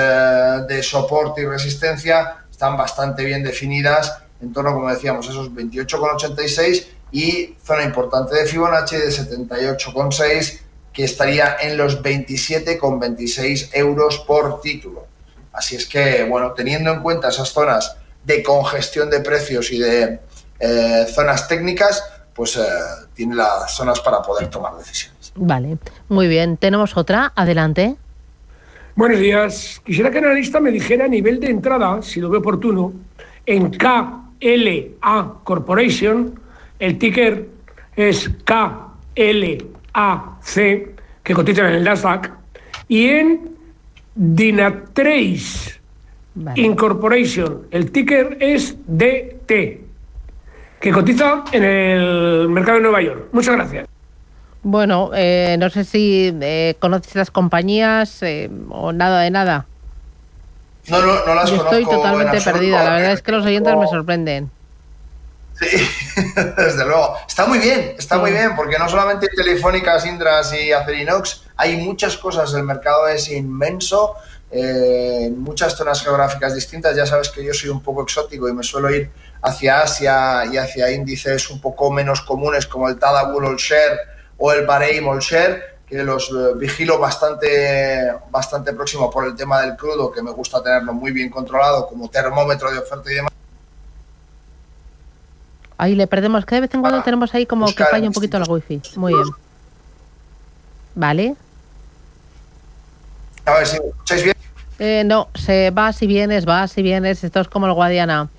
[SPEAKER 5] de soporte y resistencia están bastante bien definidas, en torno, como decíamos, esos 28,86 y zona importante de Fibonacci de 78,6, que estaría en los 27,26 euros por título. Así es que, bueno, teniendo en cuenta esas zonas de congestión de precios y de zonas técnicas, pues tiene las zonas para poder tomar decisiones.
[SPEAKER 2] Vale, muy bien. Tenemos otra. Adelante.
[SPEAKER 8] Buenos días. Quisiera que el analista me dijera a nivel de entrada, si lo ve oportuno, en KLA Corporation, el ticker es KLAC, que cotiza en el Nasdaq, y en Dynatrace Incorporation, el ticker es DT, que cotiza en el mercado de Nueva York. Muchas gracias.
[SPEAKER 2] Bueno, no sé si conoces estas compañías o nada de nada.
[SPEAKER 5] No las
[SPEAKER 2] Yo
[SPEAKER 5] conozco.
[SPEAKER 2] Estoy totalmente perdida. La verdad es que los oyentes me sorprenden.
[SPEAKER 5] Sí, desde luego. Está muy bien, porque no solamente Telefónica, Indras y Acerinox, hay muchas cosas, el mercado es inmenso, en muchas zonas geográficas distintas. Ya sabes que yo soy un poco exótico y me suelo ir hacia Asia y hacia índices un poco menos comunes como el Tadawul All Share o el Bahrein All Share, que los vigilo bastante próximo por el tema del crudo, que me gusta tenerlo muy bien controlado como termómetro de oferta y demás.
[SPEAKER 2] Ahí le perdemos, que de vez en cuando tenemos ahí como que falla un poquito la wifi. Muy bien. Vale.
[SPEAKER 5] A ver si me escucháis bien.
[SPEAKER 2] No, se va si vienes, esto es como el Guadiana.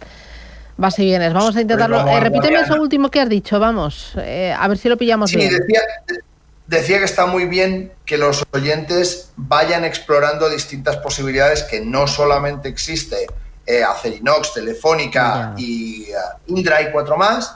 [SPEAKER 2] Va si vienes, vamos a intentarlo. Repíteme eso último que has dicho, vamos, a ver si lo pillamos bien.
[SPEAKER 5] Decía que está muy bien que los oyentes vayan explorando distintas posibilidades, que no solamente existe Acerinox, Telefónica y Indra y 4 más,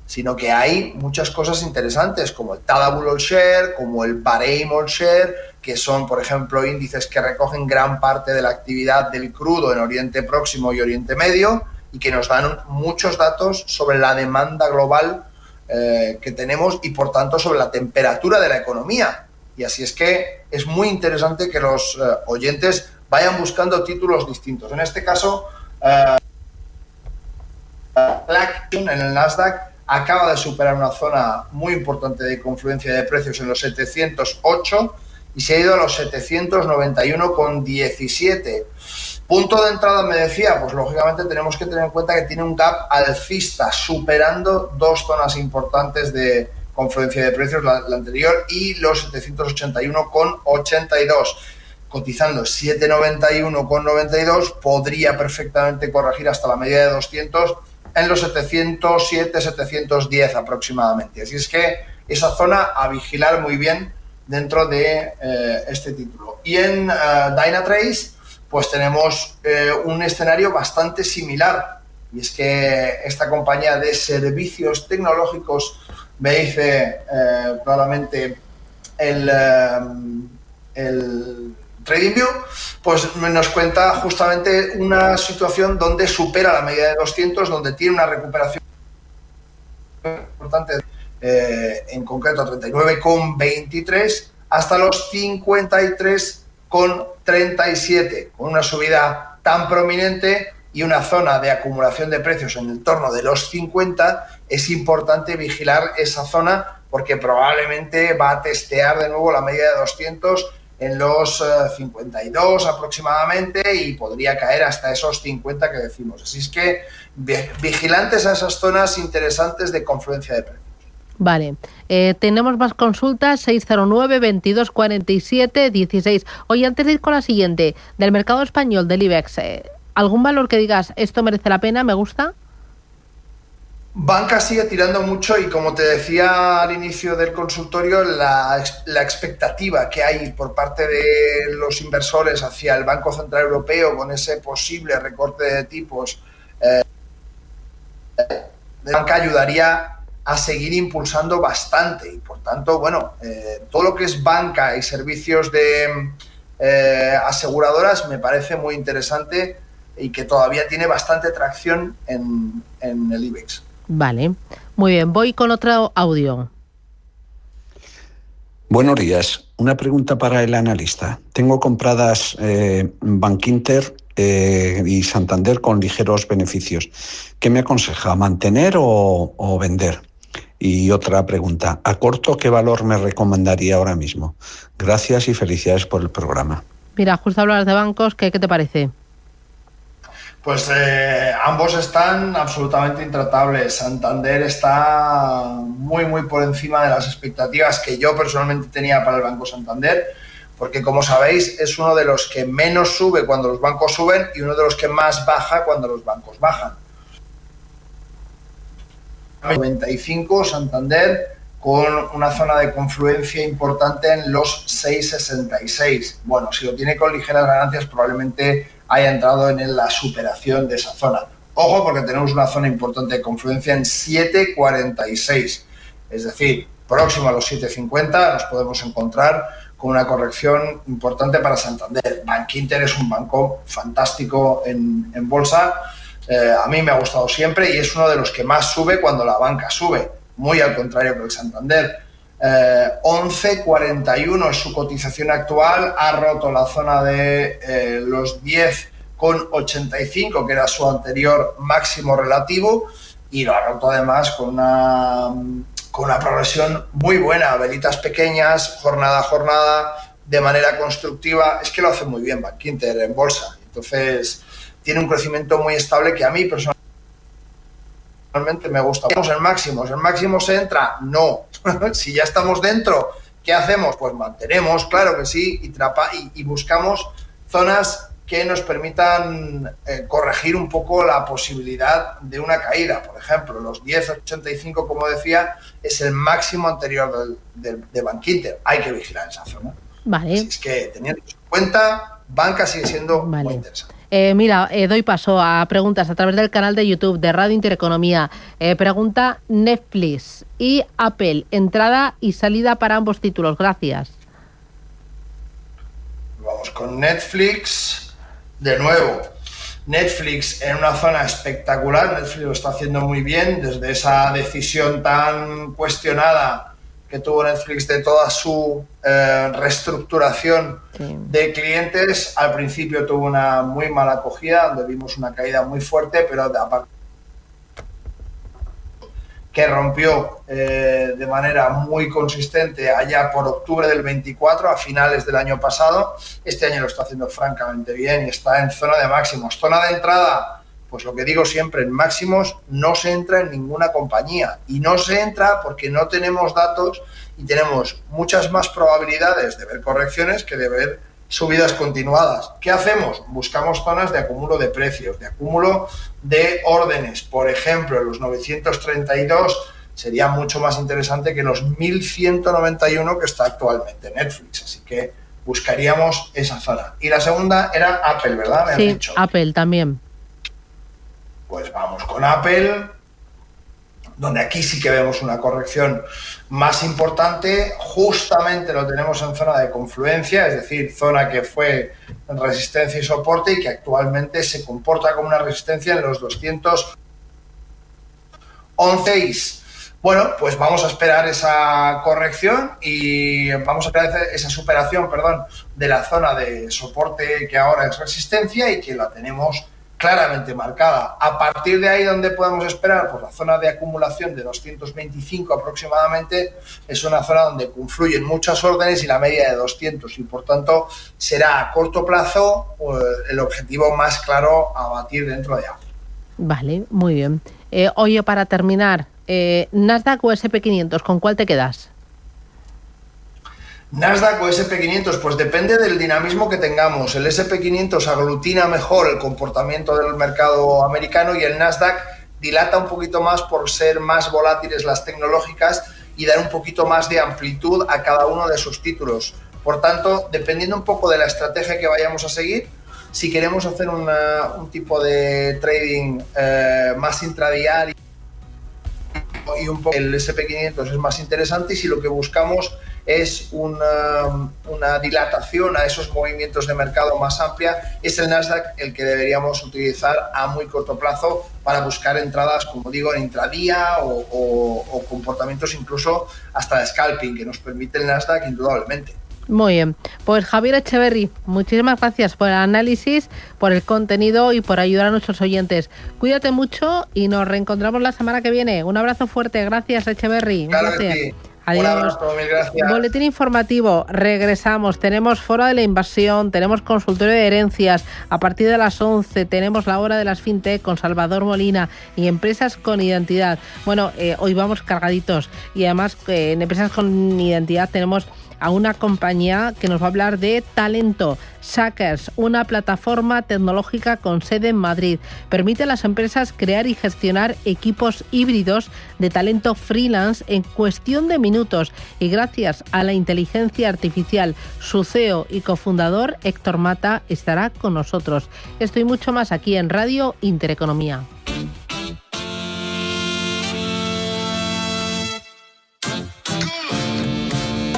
[SPEAKER 5] sino que hay muchas cosas interesantes como el Tadawul All Share, como el Bahrein All Share, que son, por ejemplo, índices que recogen gran parte de la actividad del crudo en Oriente Próximo y Oriente Medio y que nos dan muchos datos sobre la demanda global que tenemos y, por tanto, sobre la temperatura de la economía. Y así es que es muy interesante que los oyentes vayan buscando títulos distintos. En este caso, CLAC en el Nasdaq acaba de superar una zona muy importante de confluencia de precios en los 708 y se ha ido a los 791,17. Punto de entrada, me decía, pues lógicamente tenemos que tener en cuenta que tiene un gap alcista, superando dos zonas importantes de confluencia de precios, la anterior y los 781,82. Cotizando 791,92, podría perfectamente corregir hasta la media de 200 en los 707, 710 aproximadamente. Así es que esa zona a vigilar muy bien dentro de este título. Y en Dynatrace, pues tenemos un escenario bastante similar. Y es que esta compañía de servicios tecnológicos, me dice claramente el TradingView, pues nos cuenta justamente una situación donde supera la media de 200, donde tiene una recuperación importante, en concreto 39,23 hasta los 53,37, con una subida tan prominente y una zona de acumulación de precios en el torno de los 50. Es importante vigilar esa zona porque probablemente va a testear de nuevo la media de 200 en los 52 aproximadamente y podría caer hasta esos 50 que decimos. Así es que vigilantes a esas zonas interesantes de confluencia de precios.
[SPEAKER 2] Vale, tenemos más consultas, 609 22 47 16. Oye, antes de ir con la siguiente, del mercado español, del IBEX, ¿algún valor que digas, esto merece la pena, me gusta?
[SPEAKER 5] Banca sigue tirando mucho y, como te decía al inicio del consultorio, la expectativa que hay por parte de los inversores hacia el Banco Central Europeo con ese posible recorte de tipos de banca ayudaría a seguir impulsando bastante y, por tanto, bueno, todo lo que es banca y servicios de aseguradoras me parece muy interesante y que todavía tiene bastante tracción en el IBEX.
[SPEAKER 2] Vale, muy bien, voy con otro audio.
[SPEAKER 9] Buenos días, una pregunta para el analista. Tengo compradas Bankinter y Santander con ligeros beneficios. ¿Qué me aconseja, mantener o vender? Y otra pregunta, ¿a corto qué valor me recomendaría ahora mismo? Gracias y felicidades por el programa.
[SPEAKER 2] Mira, justo hablas de bancos, ¿qué te parece?
[SPEAKER 5] Pues ambos están absolutamente intratables. Santander está muy por encima de las expectativas que yo personalmente tenía para el Banco Santander, porque, como sabéis, es uno de los que menos sube cuando los bancos suben y uno de los que más baja cuando los bancos bajan. 95 Santander con una zona de confluencia importante en los 6,66. Bueno, si lo tiene con ligeras ganancias probablemente haya entrado en la superación de esa zona. Ojo, porque tenemos una zona importante de confluencia en 7,46. Es decir, próximo a los 7,50 nos podemos encontrar con una corrección importante para Santander. Bankinter es un banco fantástico en bolsa. A mí me ha gustado siempre y es uno de los que más sube cuando la banca sube, muy al contrario que el Santander. 11,41 es su cotización actual, ha roto la zona de los 10,85, que era su anterior máximo relativo, y lo ha roto además con una progresión muy buena, velitas pequeñas, jornada a jornada, de manera constructiva. Es que lo hace muy bien Bankinter en bolsa, entonces tiene un crecimiento muy estable que a mí personalmente me gusta. ¿En máximos? ¿En máximos se entra? No. Si ya estamos dentro, ¿qué hacemos? Pues mantenemos, claro que sí, y buscamos zonas que nos permitan corregir un poco la posibilidad de una caída. Por ejemplo, los 10,85, como decía, es el máximo anterior de Bankinter. Hay que vigilar esa zona.
[SPEAKER 2] Vale.
[SPEAKER 5] Así es que, teniendo en cuenta, banca sigue siendo muy interesante.
[SPEAKER 2] Mira, doy paso a preguntas a través del canal de YouTube de Radio Intereconomía. Pregunta Netflix y Apple, entrada y salida para ambos títulos. Gracias.
[SPEAKER 5] Vamos con Netflix. De nuevo, Netflix en una zona espectacular. Netflix lo está haciendo muy bien desde esa decisión tan cuestionada que tuvo Netflix de toda su reestructuración de clientes. Al principio tuvo una muy mala acogida, donde vimos una caída muy fuerte, pero aparte que rompió de manera muy consistente allá por octubre del 24, a finales del año pasado. Este año lo está haciendo francamente bien y está en zona de máximos. Zona de entrada, pues lo que digo siempre, en máximos no se entra en ninguna compañía, y no se entra porque no tenemos datos y tenemos muchas más probabilidades de ver correcciones que de ver subidas continuadas. ¿Qué hacemos? Buscamos zonas de acúmulo de precios, de acúmulo de órdenes. Por ejemplo, en los 932 sería mucho más interesante que los 1191 que está actualmente Netflix. Así que buscaríamos esa zona. Y la segunda era Apple, ¿verdad? Me has dicho.
[SPEAKER 2] Apple también.
[SPEAKER 5] Pues vamos con Apple, donde aquí sí que vemos una corrección más importante. Justamente lo tenemos en zona de confluencia, es decir, zona que fue resistencia y soporte y que actualmente se comporta como una resistencia en los 211. Bueno, pues vamos a esperar esa corrección y vamos a esperar esa superación, de la zona de soporte que ahora es resistencia y que la tenemos claramente marcada. A partir de ahí, ¿dónde podemos esperar? Pues la zona de acumulación de 225 aproximadamente es una zona donde confluyen muchas órdenes y la media de 200 y por tanto será a corto plazo el objetivo más claro a batir dentro de Apple.
[SPEAKER 2] Vale, muy bien. Oye, para terminar, Nasdaq o SP500, ¿con cuál te quedas?
[SPEAKER 5] Nasdaq o SP500, pues depende del dinamismo que tengamos. El SP500 aglutina mejor el comportamiento del mercado americano y el Nasdaq dilata un poquito más por ser más volátiles las tecnológicas y dar un poquito más de amplitud a cada uno de sus títulos. Por tanto, dependiendo un poco de la estrategia que vayamos a seguir, si queremos hacer un tipo de trading más intradiario y un poco el SP500 es más interesante, y si lo que buscamos es una dilatación a esos movimientos de mercado más amplia, es el Nasdaq el que deberíamos utilizar a muy corto plazo para buscar entradas, como digo, en intradía o comportamientos incluso hasta de scalping que nos permite el Nasdaq indudablemente.
[SPEAKER 2] Muy bien, pues Javier Echeverri, muchísimas gracias por el análisis, por el contenido y por ayudar a nuestros oyentes. Cuídate mucho y nos reencontramos la semana que viene. Un abrazo fuerte, gracias Echeverri.
[SPEAKER 5] Claro que sí.
[SPEAKER 2] Adiós.
[SPEAKER 5] Un abrazo, mil gracias.
[SPEAKER 2] Boletín informativo, regresamos. Tenemos Foro de la Inversión, tenemos consultorio de herencias. A partir de las 11 tenemos la hora de las fintech con Salvador Molina y empresas con identidad. Bueno, hoy vamos cargaditos y además en empresas con identidad tenemos a una compañía que nos va a hablar de talento. Shakers, una plataforma tecnológica con sede en Madrid. Permite a las empresas crear y gestionar equipos híbridos de talento freelance en cuestión de minutos y gracias a la inteligencia artificial. Su CEO y cofundador, Héctor Mata, estará con nosotros. Esto y mucho más aquí en Radio Intereconomía.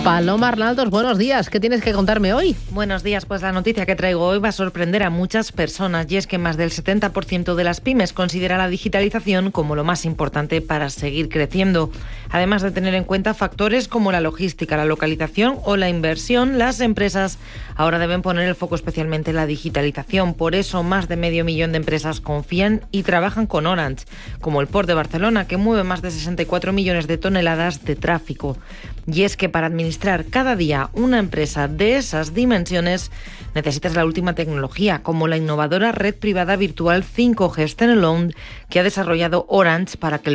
[SPEAKER 2] Paloma Arnaldos, buenos días. ¿Qué tienes que contarme hoy?
[SPEAKER 10] Buenos días, pues la noticia que traigo hoy va a sorprender a muchas personas y es que más del 70% de las pymes considera la digitalización como lo más importante para seguir creciendo. Además de tener en cuenta factores como la logística, la localización o la inversión, las empresas ahora deben poner el foco especialmente en la digitalización. Por eso, más de 500.000 de empresas confían y trabajan con Orange, como el Port de Barcelona, que mueve más de 64 millones de toneladas de tráfico. Y es que para administrar cada día una empresa de esas dimensiones necesitas la última tecnología, como la innovadora red privada virtual 5G Standalone que ha desarrollado Orange para que el